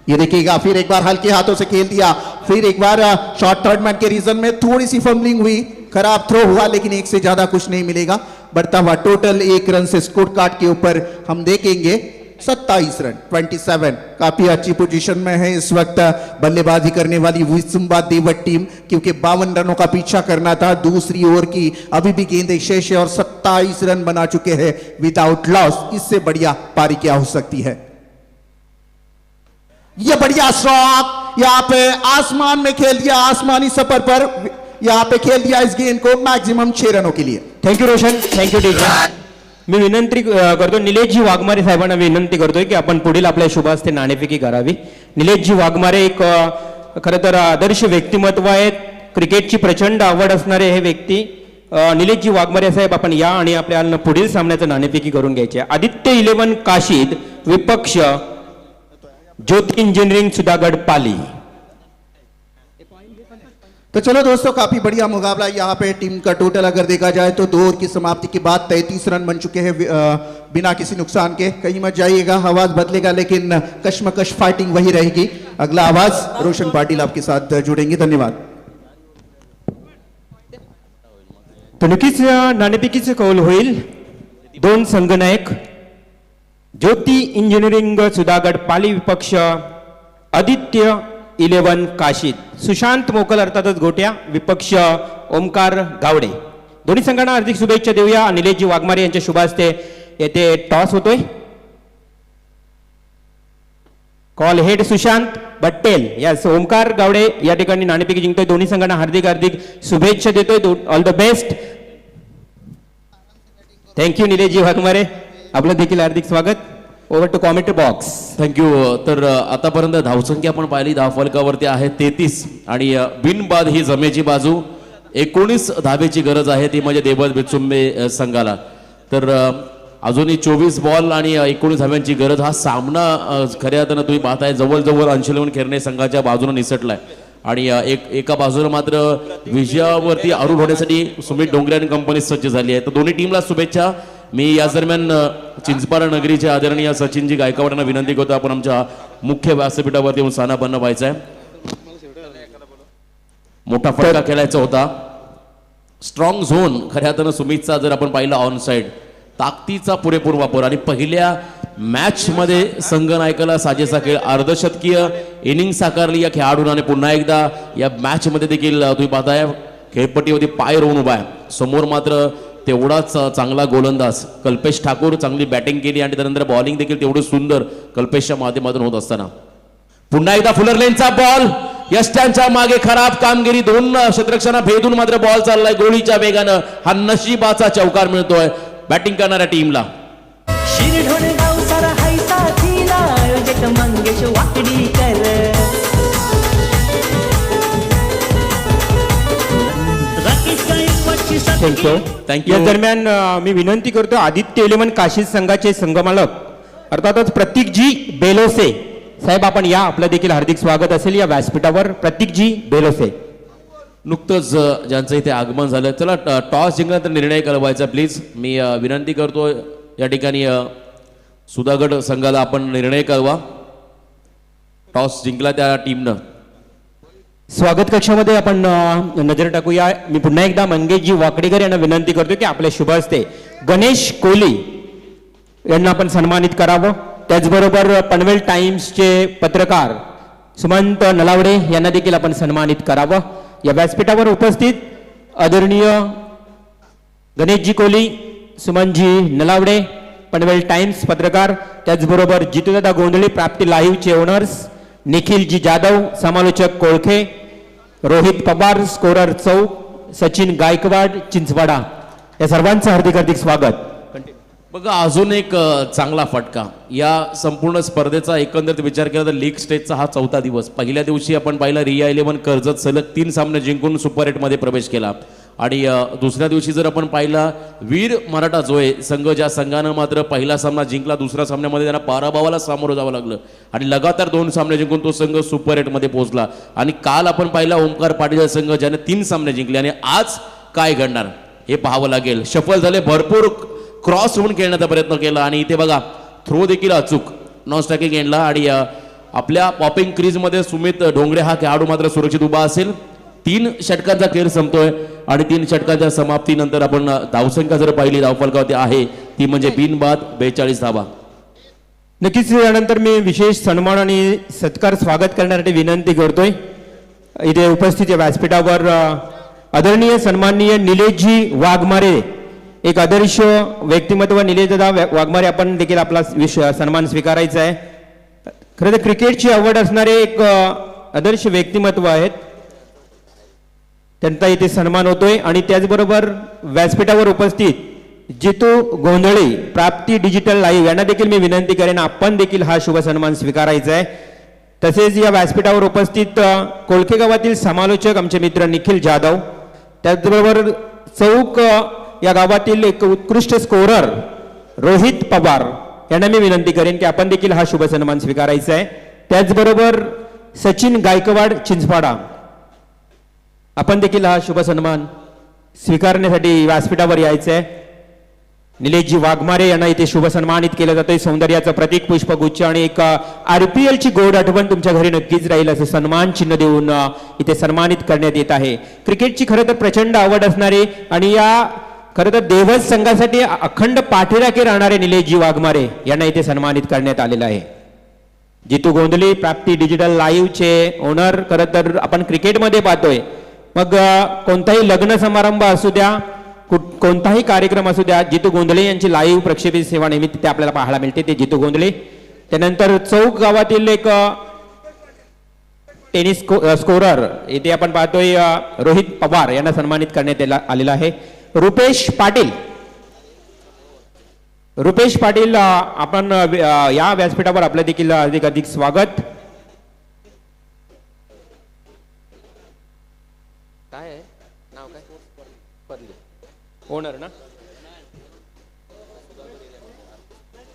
ये देखिएगा फिर एक बार हल्के हाथों से खेल दिया, फिर एक बार शॉर्ट थर्ड मैन के रीजन में थोड़ी सी फंबलिंग हुई, खराब थ्रो हुआ, लेकिन एक से ज्यादा कुछ नहीं मिलेगा। बढ़ता हुआ टोटल 1 रन से स्कोर कार्ड के ऊपर हम देखेंगे 27 रन, 27। काफी अच्छी पोजीशन में है इस वक्त बल्लेबाजी करने वाली वित्सुंबा देवद टीम, क्योंकि 52 रनों का पीछा करना था दूसरी ओवर की। अभी भी गेंदें शेष है और 27 रन बना चुके हैं विदाउट लॉस। इससे बढ़िया पारी क्या हो सकती है। ये बढ़िया स्ट्रोक यहाँ पे आसमान में खेल दिया, आसमानी सफर पर यहाँ पे खेल दिया इस गेंद को मैक्सिमम 6 रनों के लिए। Thank you Roshan, thank you teacher. मी विनंती करतो निलेशजी वाघमारे साहेबांना विनंती करतोय की आपण पुढील आपल्या शुभ हस्ते नाणेफेकी करावी। निलेशजी वाघमारे एक खरं तर आदर्श व्यक्तिमत्व आहेत, क्रिकेटची प्रचंड आवड असणारे हे व्यक्ती। निलेशजी वाघमारे साहेब आपण या आणि आपल्याला पुढील सामन्याचं नाणेफेकी करून घ्यायचे। आदित्य 11 काशीद विपक्ष ज्योति इंजीनियरिंग सुधागढ़ पाली। तो चलो दोस्तों, काफी बढ़िया मुकाबला यहाँ पे। टीम का टोटल अगर देखा जाए तो 2 ओवर की समाप्ति के बाद 33 रन बन चुके हैं बिना किसी नुकसान के। कहीं मत जाइएगा, आवाज बदलेगा लेकिन कश्मकश फाइटिंग वही रहेगी। अगला आवाज रोशन पाटिल आपके साथ जुड़ेंगे। धन्यवाद। तो नक्कीच नाणेफेकीचे कौल होईल। 2 संघनायक ज्योति इंजीनियरिंग सुधागढ़ पाली विपक्ष आदित्य 11 काशीद। सुशांत मोकल अर्थातच गोट्या विपक्ष ओमकार गावडे। दोन्ही संघांना हार्दिक शुभेच्छा देऊया। निलेशजी वाघमारे यांच्या शुभ हस्ते येथे टॉस होतोय। Call head Sushant Battel yes Omkar Gawde या ठिकाणी नाणेफेकी जिंकतोय। दोन्ही संघांना हार्दिक हार्दिक शुभेच्छा देतोय। All the best. Thank you Nileshji Waghmare, आपलं देखील हार्दिक स्वागत। Over to commentary box. Thank you. तर आतापर्यंत धावसंख्या आपण पाहिली धावफलकावरती आहे 33 आणि बिनबाद ही जमेची बाजू। 19 धावेची गरज आहे, ती म्हणजे देवद वित्सुंबे संघाला। तर अजूनही 24 बॉल आणि 19 धाव्यांची गरज। हा सामना खऱ्या अर्थानं तुम्ही पाहताय जवळजवळ अंशलेवन खेळणे संघाच्या बाजूने निसटलाय आणि एका बाजूला मात्र विजयावरती आरूढ होण्यासाठी सुमित डोंगरे आणि कंपनी सज्ज झाली आहे। तर दोन्ही टीमला शुभेच्छा। मी या दरम्यान चिंचपारा नगरीचे आदरणीय सचिनजी गायकवाडांना विनंती करतो, आपण आमच्या मुख्य व्यासपीठावरती येऊन स्थानापन्न व्हायचं आहे। मोठा फटका खेळायचा होता। स्ट्रॉंग झोन खऱ्या अर्थानं सुमितचा जर आपण पाहिला ऑन साइड ताकदीचा पुरेपूर वापर आणि पहिल्या मॅच मध्ये संघनायकाला साजेसा खेळ अर्धशतकीय इनिंग साकारली या खेळाडूने। पुन्हा एकदा या मॅच मध्ये देखील तुम्ही पाहताय खेळपट्टीवरती पाय रोवून उभा आहे। समोर मात्र तेवढाच चांगला गोलंदाज कल्पेश ठाकूर चांगली बॅटिंग केली आणि त्यानंतर बॉलिंग देखील तेवढं सुंदर कल्पेशच्या माध्यमातून होत असताना पुन्हा एकदा फुलर लेनचा बॉल यष्ट्यांच्या मागे खराब कामगिरी। 2 क्षेत्ररक्षकांना भेदून मात्र बॉल चाललाय गोळीच्या वेगानं। हा नशिबाचा चौकार मिळतोय बॅटिंग करणाऱ्या टीमला। शिरढोण गाव सारा हाय साथीला आयोजक मंगेश वाकडीकर। थँक्यू। या दरम्यान मी विनंती करतो आदित्य 11 काशीद संघाचे संघमालक अर्थातच प्रतीकजी बेलोसे साहेब, आपण या, आपलं देखील हार्दिक स्वागत असेल या व्यासपीठावर। प्रतीकजी बेलोसे नुकतंच ज्यांचं इथे आगमन झालं। चला टॉस जिंकल्यानंतर निर्णय कळवायचा प्लीज। मी विनंती करतो या ठिकाणी सुधागड संघाला आपण निर्णय कळवा। टॉस जिंकला त्या टीमनं। स्वागत कक्षामध्ये आपण नजर टाकूया। मी पुन्हा एकदा मंगेशजी वाकडेकर यांना विनंती करतो की आपल्या शुभ हस्ते गणेश कोहली यांना आपण सन्मानित करावं। त्याचबरोबर पनवेल टाइम्सचे पत्रकार सुमंत नलावडे यांना देखील आपण सन्मानित करावं। या व्यासपीठावर उपस्थित आदरणीय गणेशजी कोहली सुमनजी नलावडे पनवेल टाइम्स पत्रकार, त्याचबरोबर जितूदादा गोंधळी प्राप्ती लाईव्हचे ओनर्स, निखिलजी जाधव समालोचक कोळखे, रोहित पवार स्कोरर चौक, सचिन गायकवाड चिंचवाडा, या सर्वांचं हार्दिक हार्दिक स्वागत. बघा अजून एक चांगला फटका या संपूर्ण स्पर्धेचा एकंदरीत विचार केला तर लीग स्टेजचा हा 4था दिवस. पहिल्या दिवशी आपण पाहिला रिया 11 कर्जत सलग 3 सामने जिंकून सुपर 8 मध्ये प्रवेश केला आणि दुसऱ्या दिवशी जर आपण पाहिला वीर मराठा जो आहे संघ, ज्या संघानं मात्र पहिला सामना जिंकला, दुसऱ्या सामन्यामध्ये त्यांना पराभवाला सामोरं जावं लागलं आणि लगातार 2 सामने जिंकून तो संघ सुपर 8 मध्ये पोहोचला. आणि काल आपण पाहिला ओंकार पाटील संघ ज्याने 3 सामने जिंकले आणि आज काय घडणार हे पाहावं लागेल. शफल झाले, भरपूर क्रॉस होऊन खेळण्याचा प्रयत्न केला आणि इथे बघा थ्रो देखील अचूक नॉन स्ट्रायकिंग एंडला आणि आपल्या पॉपिंग क्रीजमध्ये सुमित ढोंगरे हा खेळाडू मात्र सुरक्षित उभा असेल. 3 षटकांचा खेळ संपतोय आणि 3 षटकांच्या समाप्तीनंतर आपण धावसंख्या जर पाहिली धावफलकावरती आहे ती म्हणजे बिनबाद 42 धावा. नक्कीच यानंतर मी विशेष सन्मान आणि सत्कार स्वागत करण्यासाठी विनंती करतोय. इथे उपस्थित या व्यासपीठावर आदरणीय सन्माननीय निलेशजी वाघमारे, एक आदर्श व्यक्तिमत्व निलेशदादा वाघमारे, आपण देखील आपला सन्मान स्वीकारायचा आहे. खरं तर क्रिकेटची आवड असणारे एक आदर्श व्यक्तिमत्व आहेत, त्यांचा इथे सन्मान होतोय. आणि त्याचबरोबर व्यासपीठावर उपस्थित जितू गोंधळी प्राप्ती डिजिटल लाईव्ह यांना देखील मी विनंती करेन आपण देखील हा शुभ सन्मान स्वीकारायचा आहे. तसेच या व्यासपीठावर उपस्थित कोळखे गावातील समालोचक आमचे मित्र निखिल जाधव, त्याचबरोबर चौक या गावातील एक उत्कृष्ट स्कोरर रोहित पवार यांना मी विनंती करेन की आपण देखील हा शुभ सन्मान स्वीकारायचा आहे. त्याचबरोबर सचिन गायकवाड चिंचवाडा, आपण देखील हा शुभ सन्मान स्वीकारण्यासाठी व्यासपीठावर यायचं आहे. निलेशजी वाघमारे यांना इथे शुभ सन्मानित केलं जातंय. सौंदर्याचं प्रतीक पुष्पगुच्छ आणि एक RPL ची गोड आठवण तुमच्या घरी नक्कीच राहील असं सन्मान चिन्ह देऊन इथे सन्मानित करण्यात येत आहे. क्रिकेटची खरं तर प्रचंड आवड असणारे आणि या खरं तर देवस संघासाठी अखंड पाठीराखे राहणारे निलेशजी वाघमारे यांना इथे सन्मानित करण्यात आलेलं आहे. जितू गोंधळी प्राप्ती डिजिटल लाईव्हचे ओनर, खरं तर आपण क्रिकेटमध्ये पाहतोय मग कोणताही लग्न समारंभ असू द्या, कोणताही कार्यक्रम असू द्या, जितू गोंधळे यांची लाईव्ह प्रक्षेपित सेवा नेहमी तिथे आपल्याला पाहायला मिळते. ते जितू गोंधळे. त्यानंतर चौक गावातील एक टेनिस स्कोरर इथे आपण पाहतोय रोहित पवार यांना सन्मानित करण्यात आलेला आहे. रुपेश पाटील, रुपेश पाटील आपण या व्यासपीठावर आपलं देखील अधिक स्वागत. काय आहे नाव, काय ओनर ना,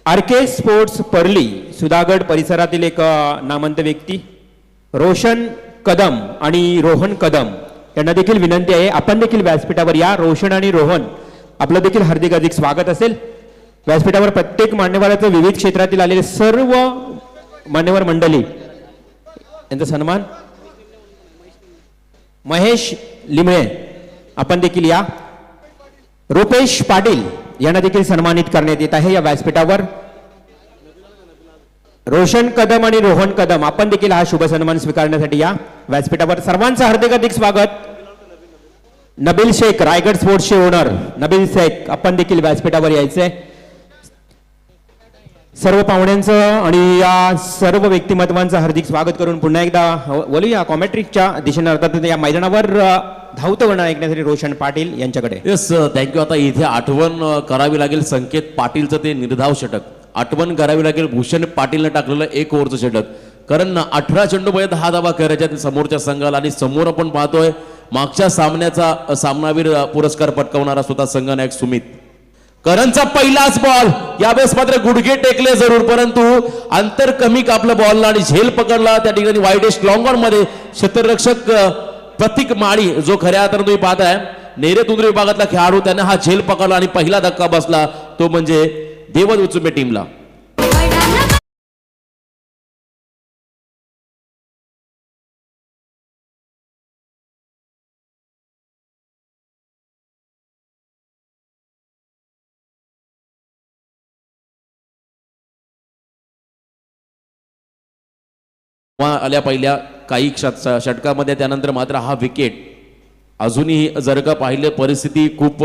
RK स्पोर्ट्स पर्ली सुधागड परिसरातील एक नामवंत व्यक्ती रोशन कदम आणि रोहन कदम यांना देखील विनंती आहे आपण देखील व्यासपीठावर या. रोशन आणि रोहन आपलं देखील हार्दिक स्वागत असेल. व्यासपीठावर प्रत्येक मान्यवराचं विविध क्षेत्रातील आलेले सर्व मान्यवर मंडळी यांचा सन्मान. महेश लिमळे आपण देखील या. रुपेश पाटील यांना देखील सन्मानित करण्यात येत आहे या व्यासपीठावर. रोशन कदम आणि रोहन कदम आपण देखील हा शुभ सन्मान स्वीकारण्यासाठी या व्यासपीठावर. सर्वांचं हार्दिक स्वागत. नबील शेख रायगड स्पोर्ट्सचे ओनर नबील शेख आपण देखील व्यासपीठावर यायचंय. सर्व पाहुण्यांचं आणि या सर्व व्यक्तिमत्वांचं हार्दिक स्वागत करून पुन्हा एकदा बोलूया कॉमेट्रिकच्या दिशेने, अर्थात या मैदानावर धावतं वर्णन ऐकण्यासाठी रोशन पाटील यांच्याकडे. Yes thank you. आता इथे आठवण करावी लागेल संकेत पाटीलचं ते निर्धाव षटक, आठवण करावी लागेल भूषण पाटीलनं टाकलेलं 1 ओव्हरचं षटक. कारण 18 चेंडूमध्ये 10 धावा करायच्या समोरच्या संघाला आणि समोर आपण पाहतोय मागच्या सामन्याचा सामनावीर पुरस्कार पटकावणारा स्वतः संघनायक सुमित. करणचा पहिलाच बॉल, यावेळेस मात्र गुडघे टेकले जरूर परंतु अंतर कमी कापलं बॉलला आणि झेल पकडला त्या ठिकाणी वाईडेस्ट लॉंग ऑन मध्ये क्षेत्ररक्षक प्रतीक माळी जो खऱ्या अर्थानं तुम्ही पाहताय नेरे तुंद्रे विभागातला खेळाडू, त्याने हा झेल पकडला आणि पहिला धक्का बसला तो म्हणजे देवद उचुंबे टीमला. आल्या पहिल्या काही षटकामध्ये, त्यानंतर मात्र हा विकेट अजूनही जर का पाहिले परिस्थिती खूप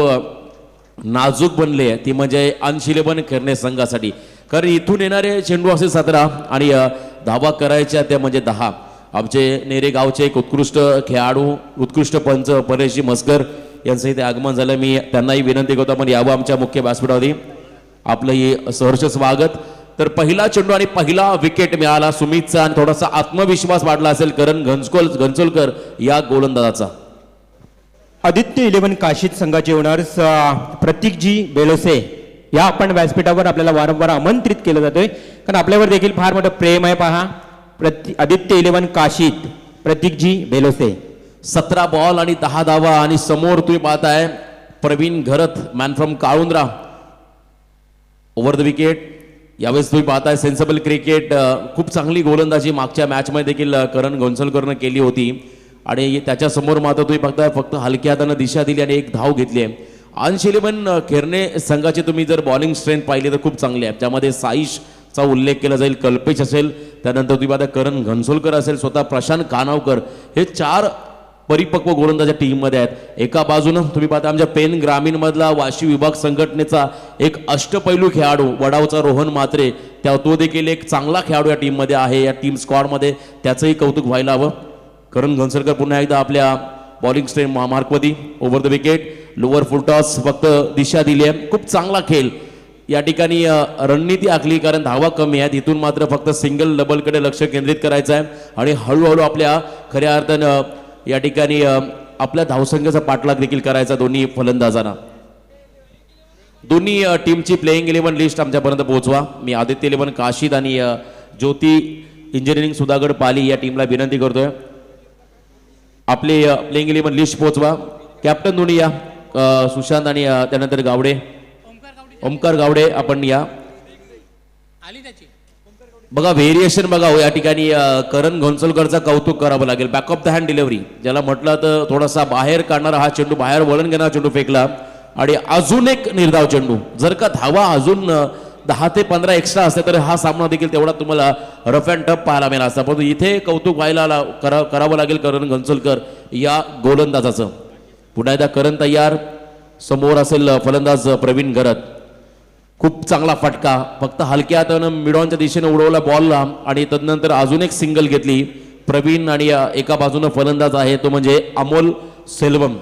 नाजूक बनले ती म्हणजे अनशिलेबन खेळणे संघासाठी. कारण इथून येणारे चेंडू असे 17 आणि धावा करायच्या त्या म्हणजे 10. आमचे नेरे गावचे एक उत्कृष्ट खेळाडू उत्कृष्ट पंच परेशजी मस्कर यांचं इथे आगमन झालं. मी त्यांनाही विनंती करतो आपण यावं आमच्या मुख्य व्यासपीठावरती. आपलंही सहर्ष स्वागत. तर पहिला चेंडू आणि पहिला विकेट मिळाला सुमितचा आणि थोडासा आत्मविश्वास वाढला असेल करण घनसोलकर या गोलंदाजाचा. आदित्य 11 काशीद संघाचे ओनर्स प्रतीकजी बेलोसे या आपण व्यासपीठावर आपल्याला वारंवार आमंत्रित केलं जातोय कारण आपल्यावर देखील फार मोठं प्रेम आहे. पहा आदित्य 11 काशीद प्रतीकजी बेलोसे. 17 बॉल आणि 10 धावा आणि समोर तुम्ही पाहताय Pravin Gharat man from Kalundra over the wicket. यावेळेस तुम्ही पाहताय सेन्सेबल क्रिकेट. खूप चांगली गोलंदाजी मागच्या मॅचमध्ये देखील करण घनसोलकरनं केली होती आणि त्याच्या समोर मात्र तुम्ही बघताय फक्त हलक्या हातानं दिशा दिली आणि एक धाव घेतली आहे. अंश 11 खेरणे संघाची तुम्ही जर बॉलिंग स्ट्रेंथ पाहिली तर खूप चांगली आहे. त्यामध्ये साईशचा उल्लेख केला जाईल, कल्पेश असेल, त्यानंतर तुम्ही पाहता करण घनसोलकर असेल, स्वतः प्रशांत खानावकर हे 4 परिपक्व गोलंदाजा टीममध्ये आहेत. एका बाजूनं तुम्ही पाहता आमच्या पेन ग्रामीण मधला वाशी विभाग संघटनेचा एक अष्टपैलू खेळाडू वडावचा रोहन म्हात्रे तो देखील एक चांगला खेळाडू या टीममध्ये आहे. या टीम स्क्वॉडमध्ये त्याचंही कौतुक व्हायला हवं. करण घनसोलकर पुन्हा एकदा आपल्या बॉलिंग स्ट्रेंथ मार्कवरती over the wicket lower full toss फक्त दिशा दिली आहे. खूप चांगला खेळ या ठिकाणी रणनीती आखली कारण धावा कमी आहेत. इथून मात्र फक्त सिंगल डबलकडे लक्ष केंद्रित करायचं आहे आणि हळूहळू आपल्या खऱ्या अर्थानं या ठिकाणी आपल्या धावसंख्येचा पाठलाग देखील करायचा दोन्ही फलंदाजांना. दोन्ही टीमची प्लेइंग 11 लिस्ट आमच्यापर्यंत पोहोचवा. मी आदित्य 11 काशीद आणि ज्योती इंजिनिअरिंग सुधागड पाली या टीमला विनंती करतोय आपली प्लेइंग 11 लिस्ट पोहोचवा. कॅप्टन दोन्ही या सुशांत आणि त्यानंतर गावडे ओमकार गावडे आपण या. बघा व्हेरिएशन बघा हो या ठिकाणी करण घनसोलकरचा कौतुक करावं लागेल. Back of the hand delivery ज्याला म्हटलं तर थोडासा बाहेर काढणारा हा चेंडू बाहेर वळण घेणारा चेंडू फेकला आणि अजून एक निर्धाव चेंडू. जर का धावा अजून 10 ते 15 एक्स्ट्रा असते तर हा सामना देखील तेवढा तुम्हाला रफ अँड टफ पाहायला मिळाला असता. परंतु इथे कौतुक व्हायला करावं लागेल करण घनसोलकर या गोलंदाजाचं. पुन्हा एकदा करण तयार. समोर असेल फलंदाज प्रवीण घरत. खूप चांगला फटका फक्त हलक्या हातानं मिडॉनच्या दिशेने उडवला बॉलला आणि तदनंतर अजून एक सिंगल घेतली प्रवीण आणि एका बाजूनं फलंदाज आहे तो म्हणजे अमोल सेल्वम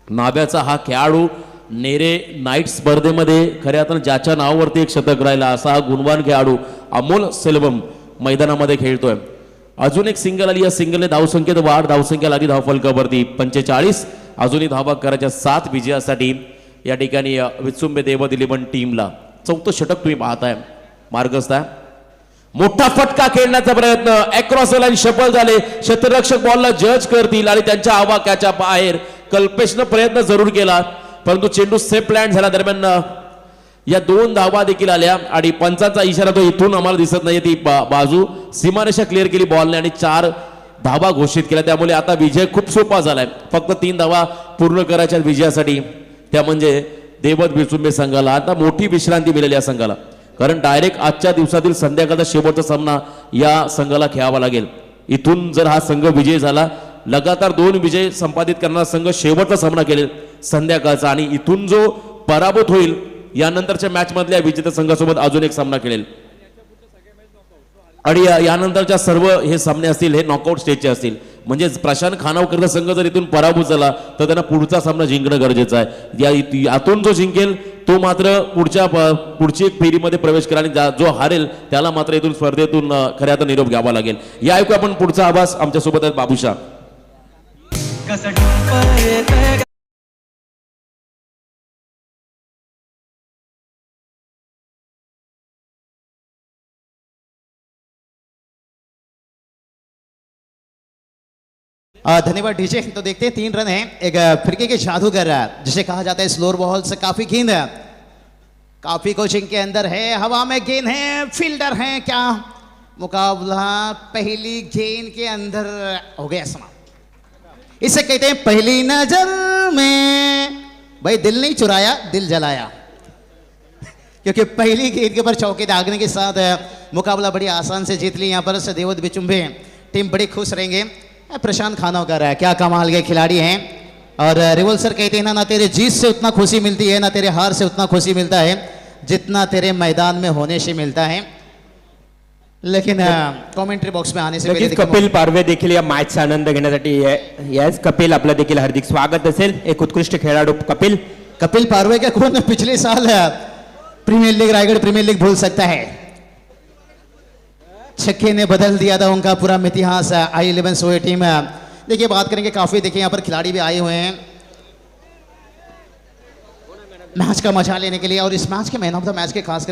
नाव्याचा हा खेळाडू. नेरे नाईट स्पर्धेमध्ये खऱ्या अर्थानं ज्याच्या नावावरती एक शतक राहिला असा हा गुणवान खेळाडू अमोल सेल्वम मैदानामध्ये खेळतोय. अजून एक सिंगल आली. या सिंगलने धावसंख्येत वाढ. धावसंख्या लागली धावफलकावरती 45. अजूनही धावा करायच्या 7 विजयासाठी या ठिकाणी विचुंबे देव दिली पण टीमला. 4थं षटक तुम्ही पाहताय मार्गस्थ आहे. मोठा फटका खेळण्याचा प्रयत्न अक्रॉस लाईन शफल झाले. क्षेत्ररक्षक बॉलला जज करतील आणि त्यांच्या आवाक्याच्या बाहेर कल्पेशनं प्रयत्न जरूर केला परंतु चेंडू सेफ लँड झाला. दरम्यान या 2 धावा देखील आल्या आणि पंचांचा इशारा तो इथून आम्हाला दिसत नाही. ती बाजू सीमारेषा क्लिअर केली बॉलने आणि 4 धावा घोषित केल्या. त्यामुळे आता विजय खूप सोपा झालाय. फक्त 3 धावा पूर्ण करायच्या विजयासाठी. त्या म्हणजे देवत विचुंबे संघाला आता मोठी विश्रांती मिळाली या संघाला कारण डायरेक्ट आजच्या दिवसातील संध्याकाळचा शेवटचा सामना या संघाला खेळावा लागेल. इथून जर हा संघ विजय झाला लगातार 2 विजय संपादित करणारा संघ शेवटचा सामना केले संध्याकाळचा आणि इथून जो पराभूत होईल यानंतरच्या मॅच मधल्या विजेत्या संघासोबत अजून एक सामना खेळेल आणि यानंतरच्या सर्व हे सामने असतील हे नॉकआउट स्टेजचे असतील. म्हणजे प्रशांत खानावकरचा संघ जर इथून पराभूत झाला तर त्यांना पुढचा सामना जिंकणं गरजेचं आहे. यातून जो जिंकेल तो मात्र पुढची एक फेरीमध्ये प्रवेश करा आणि जो हारेल त्याला मात्र इथून स्पर्धेतून खऱ्या तर निरोप घ्यावा लागेल. या ऐकू आपण पुढचा आवाज आमच्यासोबत आहेत बाबूशा. धन्यवाद डीजे. तो देखते हैं 3 रन है. एक फिरके के जादूगर जिसे कहा जाता है स्लोअर बॉल से काफी गेंद काफी कोचिंग के अंदर है. हवा में गेंद है. फील्डर है क्या मुकाबला पहली गेंद के अंदर हो गया समाप्त. इसे कहते हैं पहली नजर में. भाई दिल नहीं चुराया दिल जलाया क्योंकि पहली गेंद के ऊपर चौके दागने के साथ मुकाबला बड़ी आसान से जीत ली यहाँ पर से देवत विचुंबे. टीम बड़ी खुश रहेंगे. प्रशांत खानोकर है क्या कमाल के खिलाड़ी हैं. और रिवल सर कहते हैं ना तेरे जीत से उतना खुशी मिलती है, ना तेरे हार से उतना खुशी मिलता है जितना तेरे मैदान में होने से मिलता है. लेकिन कॉमेंट्री बॉक्स में आने से पहले नक्कीच कपिल पारवे देखील या मॅचचा आनंद घेण्यासाठी येस कपिल आपलं देखील हार्दिक स्वागत असेल. एक उत्कृष्ट खेळाडू कपिल पारवे का कौन पिछले साल premier league Raigad premier league भूल सकता है. छक्के ने बदल दिया था उनका पूरा इतिहास. I11 सोए टीम देखिए बात करेंगे काफी. देखिए यहाँ पर खिलाड़ी भी आए हुए हैं मैच का मजा लेने के लिए और इस मैच के मैन ऑफ द मैच के खास कर